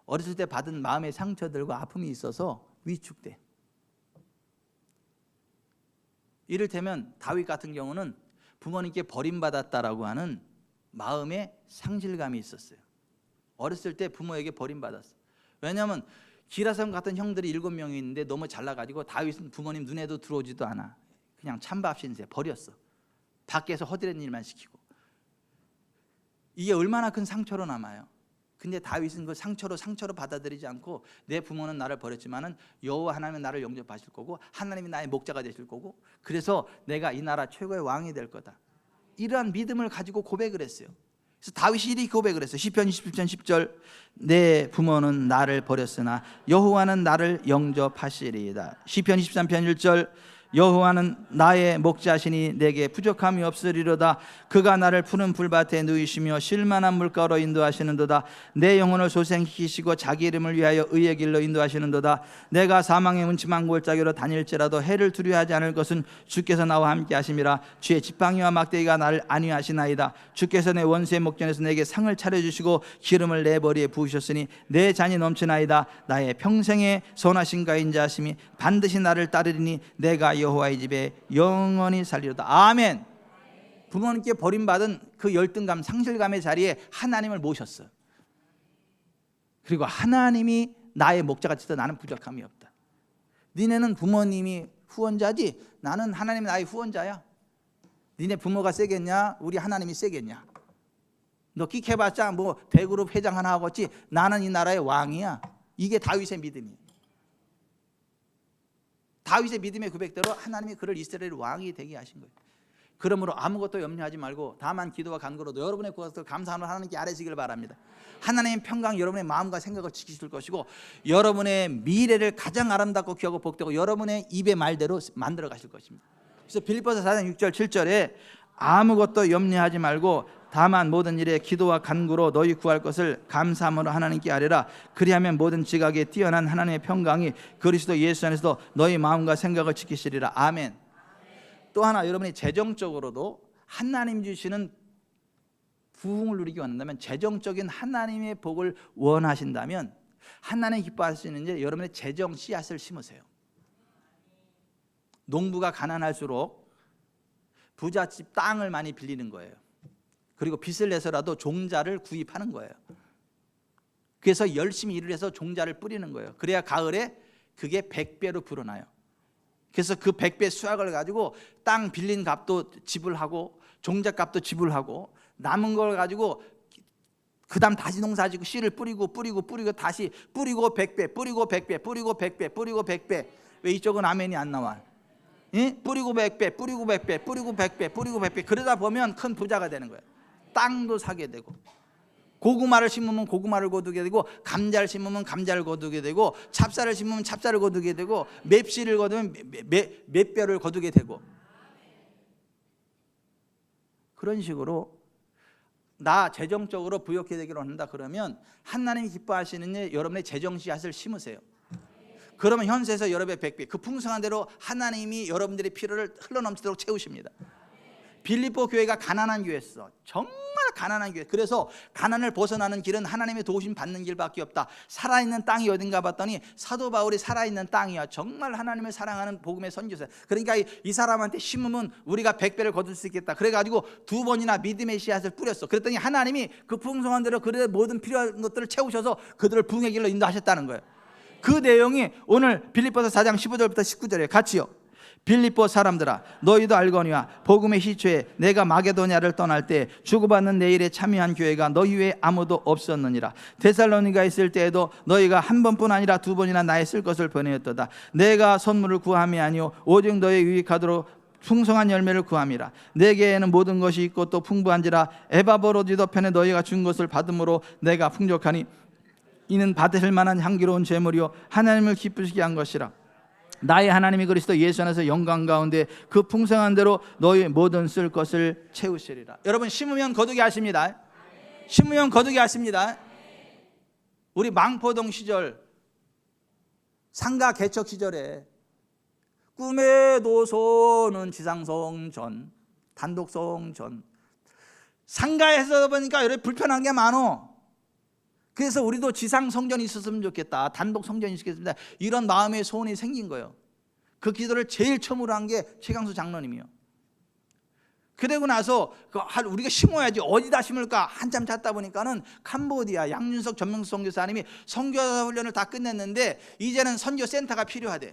Speaker 2: 어렸을 때 받은 마음의 상처들과 아픔이 있어서 위축돼. 이를테면 다윗 같은 경우는 부모님께 버림받았다라고 하는 마음의 상실감이 있었어요. 어렸을 때 부모에게 버림받았어. 왜냐하면 기라성 같은 형들이 7명이 있는데 너무 잘나가지고 다윗은 부모님 눈에도 들어오지도 않아. 그냥 찬밥 신세 버렸어. 밖에서 허드렛 일만 시키고. 이게 얼마나 큰 상처로 남아요. 근데 다윗은 그 상처로 받아들이지 않고, 내 부모는 나를 버렸지만은 여호와 하나님은 나를 영접하실 거고 하나님이 나의 목자가 되실 거고, 그래서 내가 이 나라 최고의 왕이 될 거다. 이러한 믿음을 가지고 고백을 했어요. 그래서 다윗이 이렇게 고백을 했어요. 시편 27편 10절, 내 부모는 나를 버렸으나 여호와는 나를 영접하시리이다. 시편 23편 1절, 여호와는 나의 목자시니 내게 부족함이 없으리로다. 그가 나를 푸른 풀밭에 누이시며 쉴만한 물가로 인도하시는도다. 내 영혼을 소생시키시고 자기 이름을 위하여 의의 길로 인도하시는도다. 내가 사망의 음침한 골짜기로 다닐지라도 해를 두려워하지 않을 것은 주께서 나와 함께 하심이라. 주의 지팡이와 막대기가 나를 안위하시나이다. 주께서 내 원수의 목전에서 내게 상을 차려주시고 기름을 내 머리에 부으셨으니 내 잔이 넘치나이다. 나의 평생의 선하신 가인자하심이 반드시 나를 따르리니 내가 여호와의 집에 영원히 살리로다. 아멘. 부모님께 버림받은 그 열등감, 상실감의 자리에 하나님을 모셨어요. 그리고 하나님이 나의 목자가 되어서 나는 부족함이 없다. 니네는 부모님이 후원자지 나는 하나님이 나의 후원자야. 니네 부모가 세겠냐? 우리 하나님이 세겠냐? 너 끽해봤자 뭐 대그룹 회장 하나 하겠지, 나는 이 나라의 왕이야. 이게 다윗의 믿음이에요. 다윗의 믿음의 고백대로 하나님이 그를 이스라엘 왕이 되게 하신 거예요. 그러므로 아무것도 염려하지 말고 다만 기도와 간구로도 여러분의 구원을 감사함을 하나님께 아뢰시길 바랍니다. 하나님의 평강 여러분의 마음과 생각을 지키실 것이고, 여러분의 미래를 가장 아름답고 귀하고 복되고 여러분의 입의 말대로 만들어 가실 것입니다. 그래서 빌립보서 4장 6절 7절에 아무것도 염려하지 말고 다만 모든 일에 기도와 간구로 너희 구할 것을 감사함으로 하나님께 아뢰라. 그리하면 모든 지각에 뛰어난 하나님의 평강이 그리스도 예수 안에서도 너희 마음과 생각을 지키시리라. 아멘. 또 하나, 여러분이 재정적으로도 하나님 주시는 부흥을 누리기 원한다면, 재정적인 하나님의 복을 원하신다면 하나님 기뻐하시는 이제 여러분의 재정 씨앗을 심으세요.
Speaker 1: 농부가 가난할수록 부잣집 땅을 많이 빌리는 거예요. 그리고 빚을 내서라도 종자를 구입하는 거예요. 그래서 열심히 일을 해서 종자를 뿌리는 거예요. 그래야 가을에 그게 100배로 불어나요. 그래서 그 100배 수확을 가지고 땅 빌린 값도 지불하고 종자 값도 지불하고 남은 걸 가지고 그 다음 다시 농사지고 씨를 뿌리고 다시 뿌리고 100배 뿌리고 100배 뿌리고 100배 뿌리고 100배. 왜 이쪽은 아멘이 안 나와? 예? 뿌리고 100배 뿌리고 100배 뿌리고 100배 뿌리고 100배. 그러다 보면 큰 부자가 되는 거예요. 땅도 사게 되고, 고구마를 심으면 고구마를 거두게 되고, 감자를 심으면 감자를 거두게 되고, 찹쌀을 심으면 찹쌀을 거두게 되고, 맵씨를 거두면 맵뼈를 거두게 되고. 그런 식으로 나 재정적으로 부욕해 되기로 한다 그러면 하나님이 기뻐하시는 일, 여러분의 재정 씨앗을 심으세요. 그러면 현세에서 여러분의 100배, 그 풍성한 대로 하나님이 여러분들의 필요를 흘러넘치도록 채우십니다. 빌립보 교회가 가난한 교회였어. 정말 가난한 교회. 그래서 가난을 벗어나는 길은 하나님의 도우심 받는 길밖에 없다. 살아있는 땅이 어딘가 봤더니 사도 바울이 살아있는 땅이야. 정말 하나님을 사랑하는 복음의 선교사. 그러니까 이 사람한테 심으면 우리가 100배를 거둘 수 있겠다. 그래가지고 2번이나 믿음의 씨앗을 뿌렸어. 그랬더니 하나님이 그 풍성한 대로 그들의 모든 필요한 것들을 채우셔서 그들을 부흥의 길로 인도하셨다는 거예요. 그 내용이 오늘 빌립보서 4장 15절부터 19절에 같이요. 빌립보 사람들아, 너희도 알거니와 복음의 시초에 내가 마게도냐를 떠날 때 주고받는 내 일에 참여한 교회가 너희 외에 아무도 없었느니라. 데살로니가 있을 때에도 너희가 한 번뿐 아니라 2번이나 나의 쓸 것을 보내었도다. 내가 선물을 구함이 아니오 오직 너희 유익하도록 풍성한 열매를 구함이라. 내게에는 모든 것이 있고 또 풍부한지라. 에바브로디도 편에 너희가 준 것을 받음으로 내가 풍족하니 이는 받으실 만한 향기로운 제물이요 하나님을 기쁘시게 한 것이라. 나의 하나님이 그리스도 예수 안에서 영광 가운데 그 풍성한 대로 너희 모든 쓸 것을 채우시리라. 여러분, 심으면 거두게 하십니다. 심으면 거두게 하십니다. 우리 망포동 시절 상가 개척 시절에 꿈의 도서는 지상성전, 단독성전, 상가에서 보니까 여러 불편한 게 많어. 그래서 우리도 지상 성전이 있었으면 좋겠다, 단독 성전이 있었겠습니다, 이런 마음의 소원이 생긴 거예요. 그 기도를 제일 처음으로 한 게 최강수 장로님이요. 그러고 나서 우리가 심어야지 어디다 심을까 한참 찾다 보니까는 캄보디아 양윤석 전명수 선교사님이 선교사 훈련을 다 끝냈는데 이제는 선교센터가 필요하대.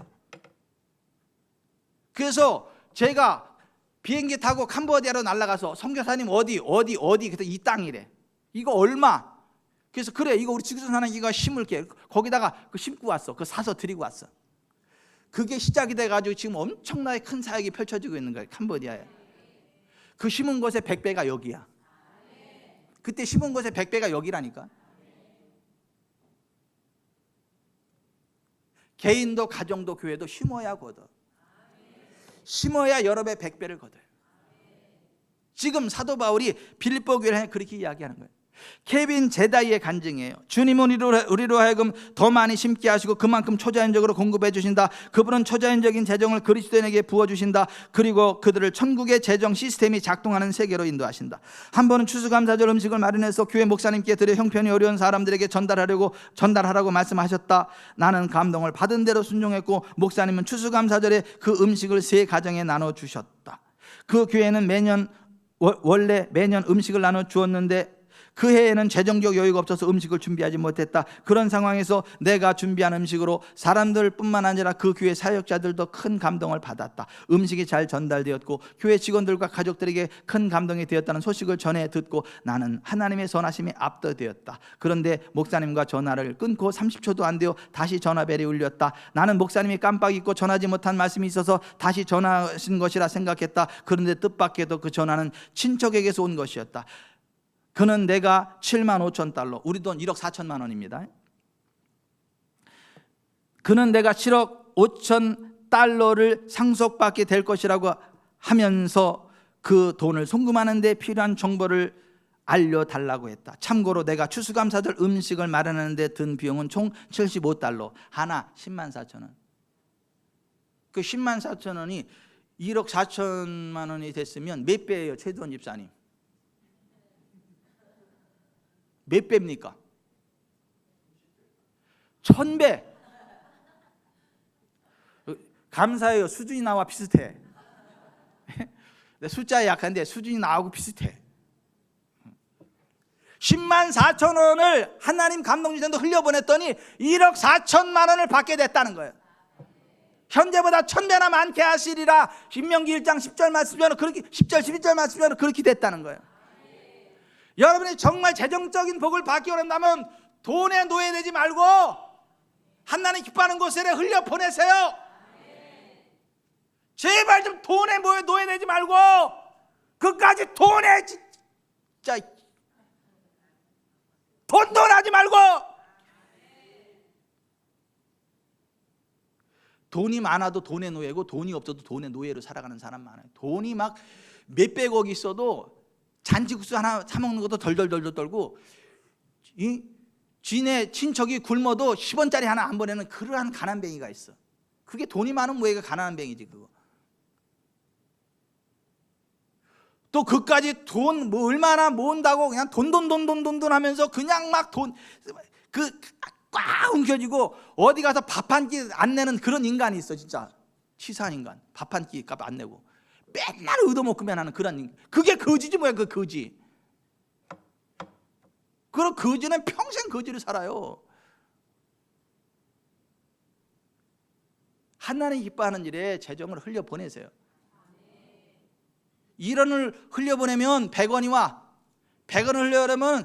Speaker 1: 그래서 제가 비행기 타고 캄보디아로 날아가서 선교사님 어디 그래서 이 땅이래. 이거 얼마? 그래서 그래, 이거 우리 지구촌 하나님 이거 심을게. 거기다가 그 심고 왔어. 그 사서 드리고 왔어. 그게 시작이 돼가지고 지금 엄청나게 큰 사역이 펼쳐지고 있는 거예요, 캄보디아에. 그 심은 곳의 100배가 여기야. 그때 심은 곳의 100배가 여기라니까. 개인도 가정도 교회도 심어야 거둬. 심어야 여러 배 100배를 거둬요. 지금 사도 바울이 빌립보 교회를 그렇게 이야기하는 거예요. 케빈 제다이의 간증이에요. 주님은 우리로 하여금 더 많이 심게 하시고 그만큼 초자연적으로 공급해 주신다. 그분은 초자연적인 재정을 그리스도인에게 부어주신다. 그리고 그들을 천국의 재정 시스템이 작동하는 세계로 인도하신다. 한 번은 추수감사절 음식을 마련해서 교회 목사님께 드려 형편이 어려운 사람들에게 전달하라고 말씀하셨다. 나는 감동을 받은 대로 순종했고 목사님은 추수감사절에 그 음식을 3가정에 나눠주셨다. 그 교회는 원래 매년 음식을 나눠주었는데 그 해에는 재정적 여유가 없어서 음식을 준비하지 못했다. 그런 상황에서 내가 준비한 음식으로 사람들뿐만 아니라 그 교회 사역자들도 큰 감동을 받았다. 음식이 잘 전달되었고 교회 직원들과 가족들에게 큰 감동이 되었다는 소식을 전해 듣고 나는 하나님의 선하심에 압도되었다. 그런데 목사님과 전화를 끊고 30초도 안 되어 다시 전화벨이 울렸다. 나는 목사님이 깜빡 잊고 전하지 못한 말씀이 있어서 다시 전화하신 것이라 생각했다. 그런데 뜻밖에도 그 전화는 친척에게서 온 것이었다. 그는 내가 75,000달러, 우리 돈 1억 4천만 원입니다. 그는 내가 7억 5천 달러를 상속받게 될 것이라고 하면서 그 돈을 송금하는 데 필요한 정보를 알려달라고 했다. 참고로 내가 추수감사절 음식을 마련하는 데 든 비용은 총 75달러, 하나 10만 4천 원. 그 10만 4천 원이 1억 4천만 원이 됐으면 몇 배예요, 최두원 집사님? 몇 배입니까? 1000배.
Speaker 2: 감사해요. 수준이 나와 비슷해. 숫자에 약한데 수준이 나하고 비슷해. 10만 4천 원을 하나님 감동주전도 흘려보냈더니 1억 4천만 원을 받게 됐다는 거예요. 현재보다 1000배나 많게 하시리라. 신명기 1장 10절 말씀대로 그렇게 10절 11절 말씀대로 그렇게 됐다는 거예요. 여러분이 정말 재정적인 복을 받기 원한다면 돈에 노예되지 말고 하나님 기뻐하는 곳에 흘려 보내세요. 제발 좀 돈에 노예되지 말고 그까지 돈에 진짜 돈하지 말고. 돈이 많아도 돈의 노예고 돈이 없어도 돈의 노예로 살아가는 사람 많아요. 돈이 막 몇백억 있어도 잔치국수 하나 사 먹는 것도 덜덜덜 떨고 지네 친척이 굶어도 10원짜리 하나 안 보내는 그러한 가난뱅이가 있어. 그게 돈이 많은 뭐예요? 가난한 뱅이지 그거. 또 그까지 돈 뭐 얼마나 모은다고 그냥 돈 하면서 그냥 막 돈 꽉 움켜쥐고 어디 가서 밥 한 끼 안 내는 그런 인간이 있어. 진짜 치사한 인간. 밥 한 끼 값 안 내고 맨날 얻어먹기만 하는 그런 인간. 그게 거지지 뭐야. 그 거지. 그런 거지는 평생 거지로 살아요. 하나님 기뻐하는 일에 재정을 흘려보내세요. 1원을 흘려보내면 100원이 와. 100원을 흘려보내면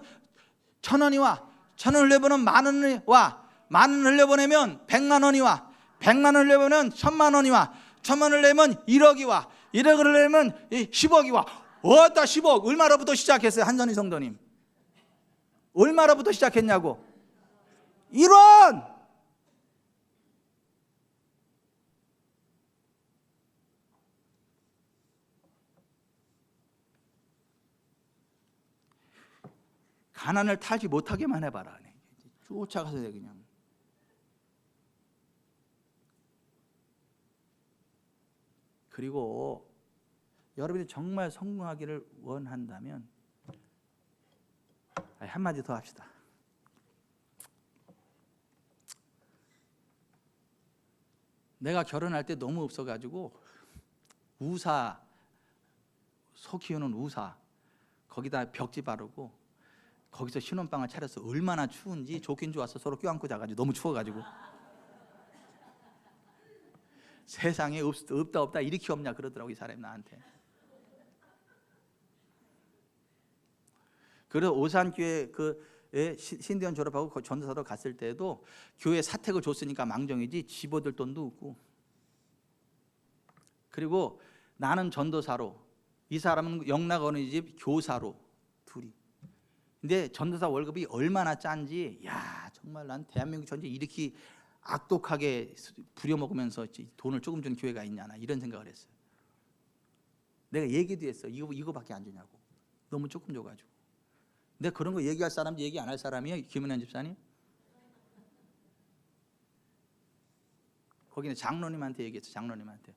Speaker 2: 1000원이 와. 1000원 흘려보내면 10,000원이 와. 10,000원 흘려보내면 100만 원이 와. 100만 원 흘려보내면 1000만 원이 와. 1000만 원을 내면 1억이 와. 1억을 내면 10억이 와. 어따 10억 얼마로부터 시작했어요? 한선희 성도님 얼마로부터 시작했냐고. 1원. 가난을 타지 못하게만 해봐라. 쫓아가서 그냥. 그리고 여러분이 정말 성공하기를 원한다면 한마디 더 합시다. 내가 결혼할 때 너무 없어가지고 우사, 소 키우는 우사 거기다 벽지 바르고 거기서 신혼방을 차려서 얼마나 추운지 좋긴 좋았어. 서로 껴안고 자가지고 너무 추워가지고 세상에 없다 이렇게 없냐 그러더라고 이 사람이 나한테. 그래서 오산교회 신대원 졸업하고 전도사로 갔을 때도 교회 사택을 줬으니까 망정이지 집어들 돈도 없고. 그리고 나는 전도사로 이 사람은 영락 어느 집 교사로 둘이. 근데 전도사 월급이 얼마나 짠지 야 정말 난 대한민국 전체 이렇게 악독하게 부려먹으면서 돈을 조금 주는 교회가 있냐 나 이런 생각을 했어요. 내가 얘기도 했어. 이거밖에 안 주냐고. 너무 조금 줘가지고. 근데 그런 거 얘기할 사람인지 얘기 안 할 사람이에요? 김은현 집사님? 거기는 장로님한테 얘기했어. 장로님한테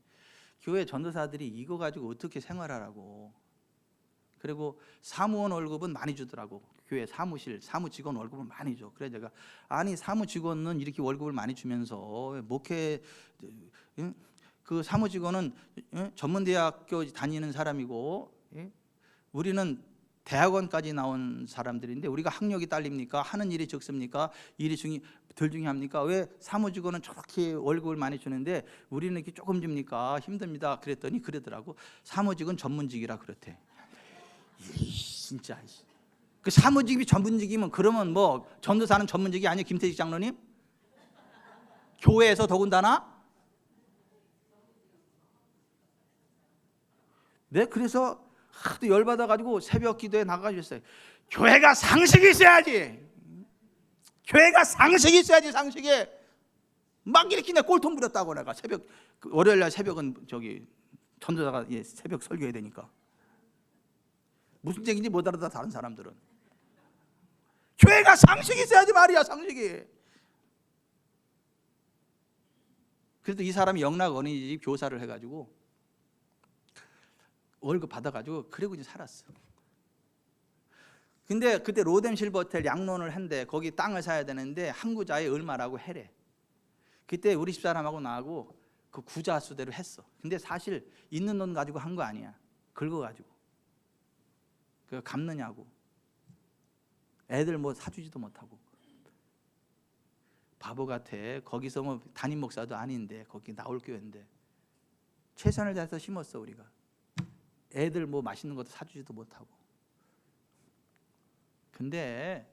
Speaker 2: 교회 전도사들이 이거 가지고 어떻게 생활하라고. 그리고 사무원 월급은 많이 주더라고. 교회 사무직원 월급은 많이 줘. 그래 제가 아니 사무직원은 이렇게 월급을 많이 주면서 목회 그 사무직원은 전문대학교 다니는 사람이고 우리는 대학원까지 나온 사람들인데 우리가 학력이 딸립니까? 하는 일이 적습니까? 일이 덜 중요합니까? 왜 사무직원은 저렇게 월급을 많이 주는데 우리는 이렇게 조금 줍니까? 힘듭니다. 그랬더니 그러더라고. 사무직은 전문직이라 그렇대. 진짜 그 사무직이 전문직이면 그러면 뭐 전도사는 전문직이 아니에요? 김태식 장로님? 교회에서 더군다나? 네 그래서 하도 열받아가지고 새벽 기도에 나가주셨어요. 교회가 상식이 있어야지. 교회가 상식이 있어야지. 상식이 막 이렇게 내 꼴통 부렸다고 내가 새벽 월요일날 새벽은 저기 전도사가 새벽 설교해야 되니까 무슨 얘기인지 못 알아듣다 다른 사람들은. 교회가 상식이 있어야지 말이야. 상식이. 그래도 이 사람이 영락 어린이집 교사를 해가지고 월급 받아가지고 그러고 이제 살았어. 근데 그때 로뎀 실버호텔 양론을 한대. 거기 땅을 사야 되는데 항구자에 얼마라고 해래. 그때 우리 집사람하고 나하고 그 구자수대로 했어. 근데 사실 있는 돈 가지고 한 거 아니야. 긁어가지고. 그 갚느냐고. 애들 뭐 사주지도 못하고. 바보 같아. 거기서 뭐 담임 목사도 아닌데 거기 나올 교회인데 최선을 다해서 심었어 우리가. 애들 뭐 맛있는 것도 사주지도 못하고. 근데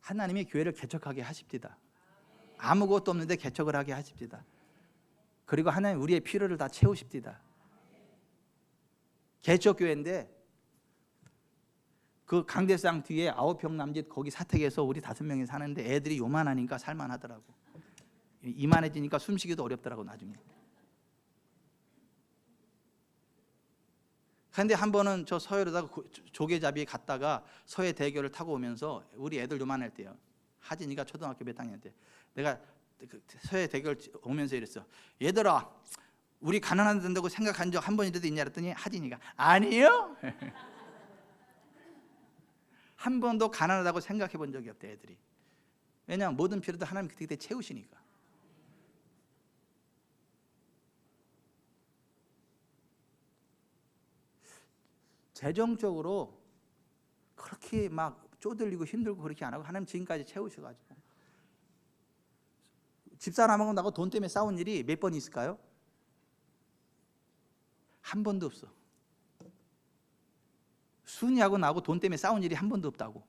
Speaker 2: 하나님이 교회를 개척하게 하십니다. 아무것도 없는데 개척을 하게 하십니다. 그리고 하나님 우리의 필요를 다 채우십니다. 개척교회인데 그 강대상 뒤에 9평 남짓 거기 사택에서 우리 5명이 사는데 애들이 요만하니까 살만하더라고. 이만해지니까 숨쉬기도 어렵더라고 나중에. 그런데 한 번은 저 서해로다가 조개잡이 갔다가 서해 대교를 타고 오면서 우리 애들 요만할 때요. 하진이가 초등학교 몇 학년 때 내가 서해 대교를 오면서 이랬어. 얘들아 우리 가난하다고 생각한 적 한 번이라도 있냐 그랬더니 하진이가 아니요. 한 번도 가난하다고 생각해 본 적이 없대 애들이. 왜냐하면 모든 필요도 하나님 그때 채우시니까. 재정적으로 그렇게 막 쪼들리고 힘들고 그렇게 안 하고 하나님 지금까지 채우셔가지고 집사람하고 나하고 돈 때문에 싸운 일이 몇 번 있을까요? 한 번도 없어. 순이하고 나하고 돈 때문에 싸운 일이 한 번도 없다고.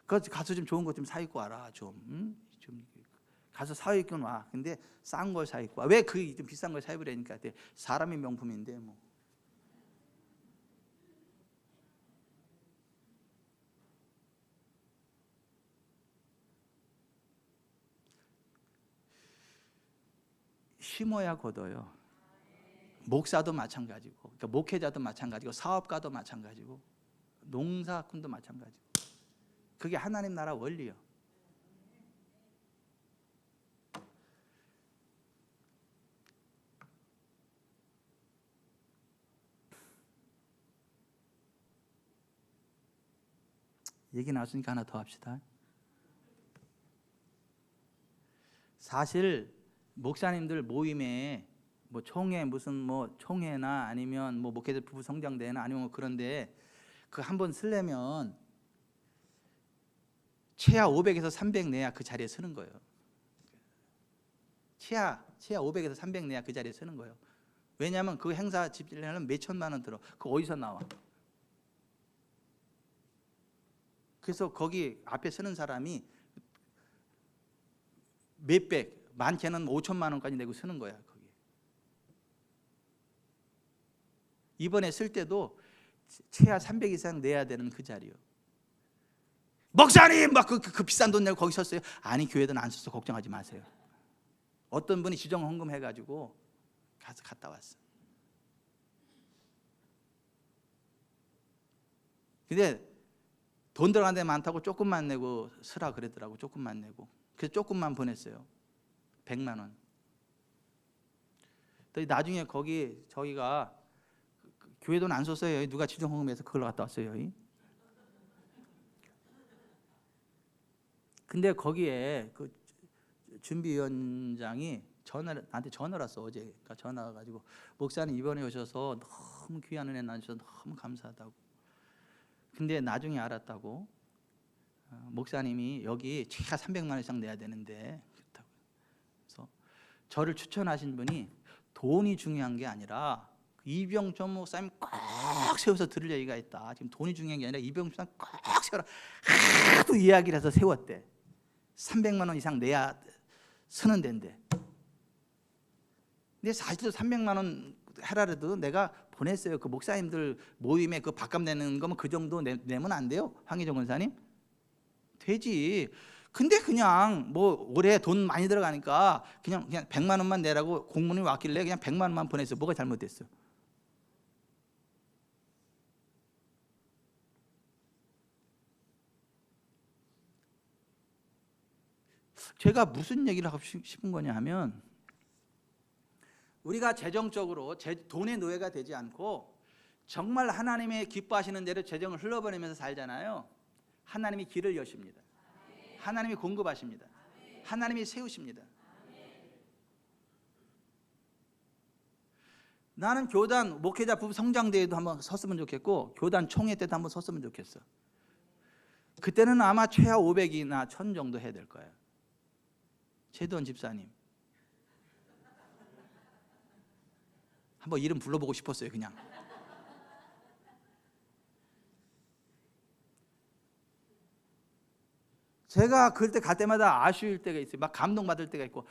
Speaker 2: 그래서 가서 좀 좋은 거 좀 사 입고 와라. 좀 가서 사 입고 와. 근데 싼 걸 사 입고 와. 왜 그 좀 비싼 걸 사 입으라니까. 사람의 명품인데 뭐. 심어야 거둬요. 목사도 마찬가지고, 그러니까 목회자도 마찬가지고, 사업가도 마찬가지고, 농사꾼도 마찬가지고. 그게 하나님 나라 원리요. 얘기 나왔으니까 하나 더 합시다. 사실 목사님들 모임에 뭐 총회 무슨 뭐 총회나 아니면 뭐 목회자 부부 성장대회나 아니면 뭐 그런데 그 한번 쓰려면 최하 500에서 300 내야 그 자리에 서는 거예요. 최하 500에서 300 내야 그 자리에 서는 거예요. 왜냐하면 그 행사 집필하려면 몇 천만 원 들어. 그거 어디서 나와? 그래서 거기 앞에 서는 사람이 몇백, 많게는 5천만 원까지 내고 서는 거야. 거기. 이번에 쓸 때도 최하 300 이상 내야 되는 그 자리요. 목사님 막 그 비싼 돈 내고 거기 섰어요. 아니 교회든 안 썼어. 걱정하지 마세요. 어떤 분이 지정 헌금 해가지고 가서 갔다 왔어. 근데 돈 들어간 데 많다고 조금만 내고 쓰라 그랬더라고. 조금만 내고. 그래서 조금만 보냈어요. 100만 원. 또 나중에 거기 저희가 교회 돈 안 썼어요. 누가 지정 헌금해서 그걸 갖다 왔어요. 근데 거기에 그 준비위원장이 나한테 전화를 왔어. 어제. 그러니까 전화 와가지고 목사님 이번에 오셔서 너무 귀한 은혜 나주셔서 너무 감사하다고. 근데 나중에 알았다고. 목사님이 여기 최하 300만 원 이상 내야 되는데 그렇다고. 그래서 저를 추천하신 분이 돈이 중요한 게 아니라 이병철 목사님 꼭 세워서 들을 얘기가 있다. 지금 돈이 중요한 게 아니라 이병철 목사님 꼭 세워라. 하도 이야기를 해서 세웠대. 300만 원 이상 내야 서는 데인데. 근데 사실도 300만 원 하라도 내가 보냈어요. 그 목사님들 모임에 그 밥값 내는 거면 그 정도 내면 안 돼요? 황희정 권사님? 되지. 근데 그냥 뭐 올해 돈 많이 들어가니까 그냥 100만 원만 내라고 공문이 왔길래 그냥 100만 원만 보냈어. 뭐가 잘못됐어? 제가 무슨 얘기를 하고 싶은 거냐 하면 우리가 재정적으로 돈의 노예가 되지 않고 정말 하나님의 기뻐하시는 대로 재정을 흘러보내면서 살잖아요. 하나님이 길을 여십니다. 하나님이 공급하십니다. 하나님이 세우십니다. 나는 교단 목회자 부부 성장대회도 한번 섰으면 좋겠고 교단 총회 때도 한번 섰으면 좋겠어. 그때는 아마 최하 500이나 1000 정도 해야 될 거예요. 최도원 집사님 한번 이름 불러보고 싶었어요. 그냥 제가 그때 갈 때마다 아쉬울 때가 있어요. 막 감동받을 때가 있고,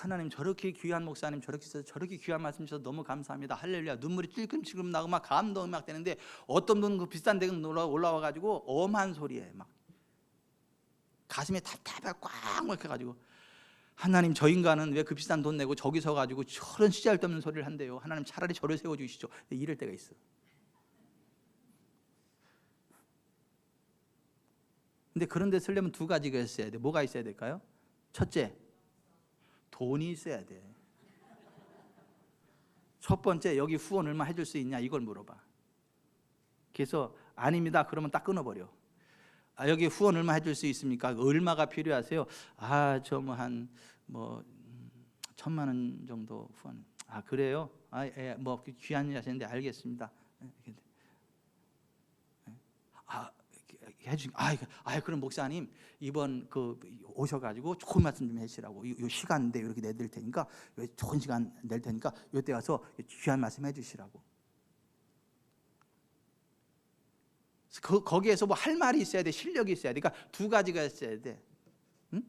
Speaker 2: 하나님 저렇게 귀한 목사님 저렇게 있어서 저렇게 귀한 말씀 주셔서 너무 감사합니다. 할렐루야. 눈물이 찔끔찔끔 나고 막 감동이 막 되는데, 어떤 분은 그 비싼 데 올라와 가지고 엄한 소리에 막 가슴에 답답하게 꽉 막혀가지고, 하나님 저 인간은 왜 그 비싼 돈 내고 저기 서 가지고 저런 시잘데없는 소리를 한대요. 하나님 차라리 저를 세워주시죠. 이럴 때가 있어. 근데 그런 데 쓰려면 두 가지가 있어야 돼. 뭐가 있어야 될까요? 첫째, 돈이 있어야 돼. 첫 번째, 여기 후원 얼마 해줄 수 있냐 이걸 물어봐. 그래서 아닙니다 그러면 딱 끊어버려. 여기 후원 얼마 해줄 수 있습니까? 얼마가 필요하세요? 저 뭐 한 1000만 원 정도 후원. 그래요? 뭐 귀한 일 하시는데 알겠습니다. 그럼 목사님 이번 오셔가지고 좋은 말씀 좀 해주시라고. 요 시간인데 이렇게 내드릴 테니까, 좋은 시간 낼 테니까 이때 와서 귀한 말씀 해주시라고. 거기에서 뭐 할 말이 있어야 돼. 실력이 있어야 돼. 그러니까 두 가지가 있어야 돼. 응?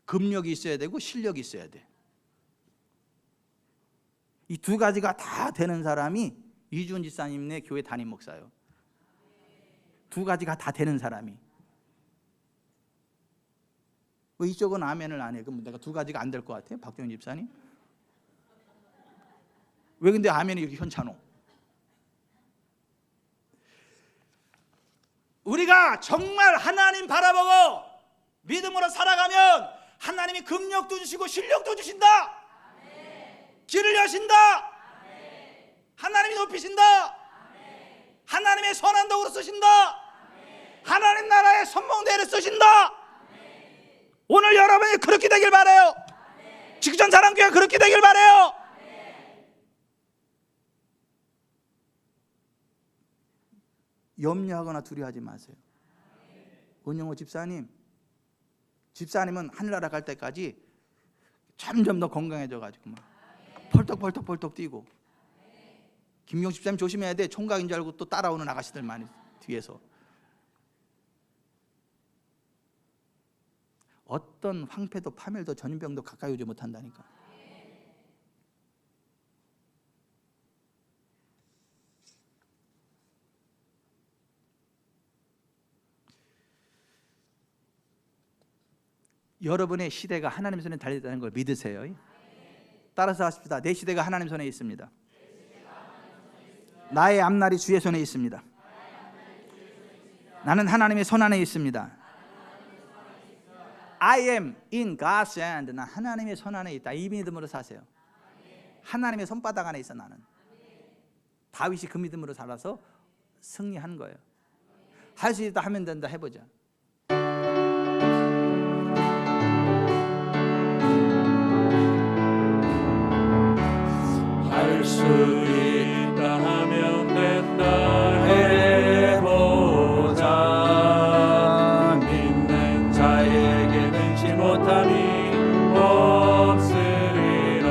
Speaker 2: 금력이 있어야 되고 실력이 있어야 돼. 이 두 가지가 다 되는 사람이 이준 집사님네 교회 담임 목사예요. 두 가지가 다 되는 사람이. 왜 이쪽은 아멘을 안 해? 그럼 내가 두 가지가 안 될 것 같아요? 박정희 집사님? 왜 근데 아멘이 이렇게 현찮어? 우리가 정말 하나님 바라보고 믿음으로 살아가면 하나님이 금력도 주시고 실력도 주신다. 길을 여신다. 하나님이 높이신다. 하나님의 선한 도구로 쓰신다. 하나님 나라의 선봉대를 쓰신다. 오늘 여러분이 그렇게 되길 바라요. 직전 사랑교회가 그렇게 되길 바라요. 염려하거나 두려워하지 마세요. 은영호 집사님은 하늘나라 갈 때까지 점점 더 건강해져 가지고 막 펄떡펄떡 뛰고. 김용 집사님 조심해야 돼. 총각인 줄 알고 또 따라오는 아가씨들 많이 뒤에서. 어떤 황폐도 파멸도 전염병도 가까이 오지 못한다니까. 여러분의 시대가 하나님 손에 달려있다는 걸 믿으세요. 따라서 하십시다. 내 시대가 하나님 손에 있습니다. 나의 앞날이 주의 손에 있습니다. 나는 하나님의 손 안에 있습니다. I am in God's hand. 나 하나님의 손 안에 있다. 이 믿음으로 사세요. 하나님의 손바닥 안에 있어 나는. 다윗이 그 믿음으로 살아서 승리한 거예요. 할 수 있다 하면 된다. 해보자.
Speaker 3: 할 수 있다 하면 된다. 해보자. 믿는 자에게 능치 못함이 없으리라.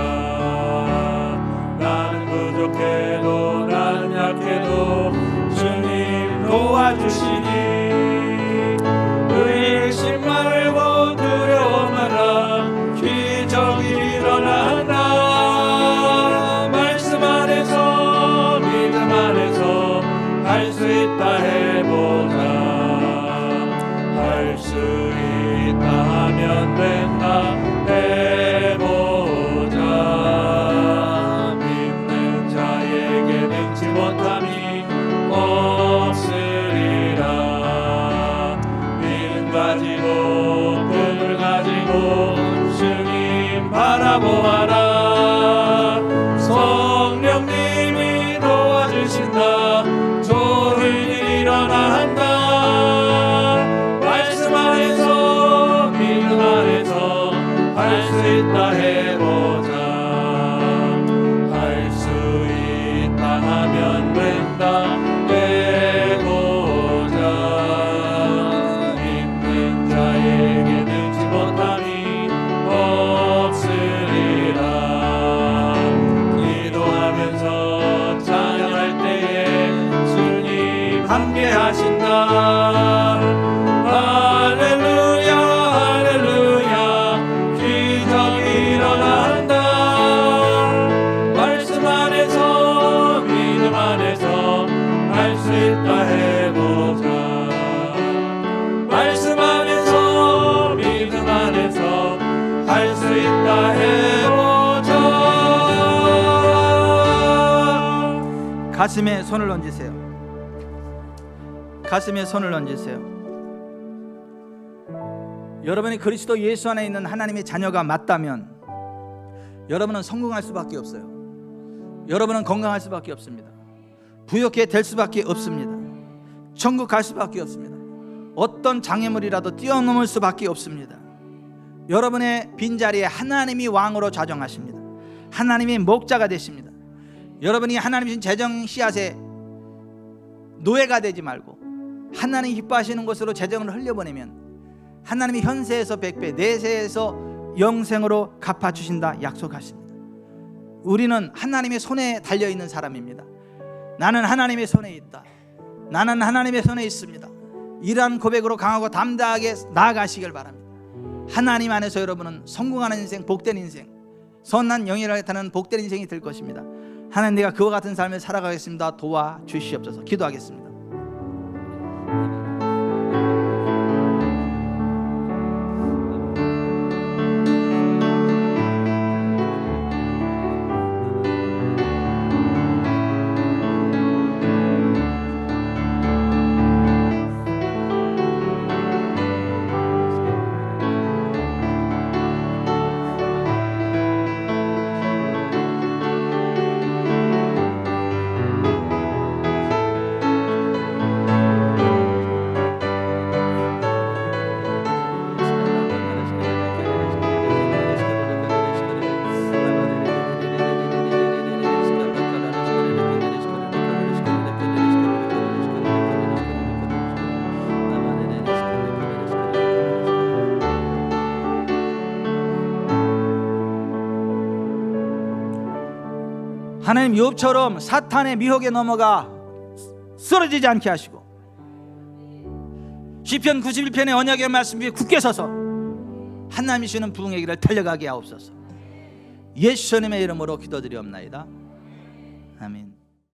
Speaker 3: 나는 부족해도 나는 약해도 주님 도와주시니 의심 말고 두려워 마라. 기적이 일어난다. 할 수 있다 해보자. 할 수 있다 하면 된다. 해보자. 믿는 자에게 능치 못함이 없으리라. 믿음 가지고 꿈을 가지고 주님 바라보아라. 성령님이 도와주신다. 좋은 일이 일어난다. 말씀 안에서 믿음 안에서 할 수 있다 해보자. 할 수 할 수 있다 해보자.
Speaker 2: 가슴에 손을 얹으세요. 가슴에 손을 얹으세요. 여러분이 그리스도 예수 안에 있는 하나님의 자녀가 맞다면 여러분은 성공할 수밖에 없어요. 여러분은 건강할 수밖에 없습니다. 부욕해 될 수밖에 없습니다. 천국 갈 수밖에 없습니다. 어떤 장애물이라도 뛰어넘을 수밖에 없습니다. 여러분의 빈자리에 하나님이 왕으로 좌정하십니다. 하나님이 목자가 되십니다. 여러분이 하나님 주신 재정 씨앗에 노예가 되지 말고 하나님 기뻐하시는 곳으로 재정을 흘려보내면 하나님이 현세에서 100배, 내세에서 영생으로 갚아주신다 약속하십니다. 우리는 하나님의 손에 달려있는 사람입니다. 나는 하나님의 손에 있다. 나는 하나님의 손에 있습니다. 이러한 고백으로 강하고 담대하게 나아가시길 바랍니다. 하나님 안에서 여러분은 성공하는 인생, 복된 인생, 선한 영예를 타는 복된 인생이 될 것입니다. 하나님, 내가 그와 같은 삶을 살아가겠습니다. 도와주시옵소서. 기도하겠습니다. 하나님, 욥처럼 사탄의 미혹에 넘어가 쓰러지지 않게 하시고 시편 91편의 언약의 말씀 위에 굳게 서서 하나님이 주시는 부흥의 길을 달려가게 하옵소서. 예수님의 이름으로 기도드리옵나이다. 아멘.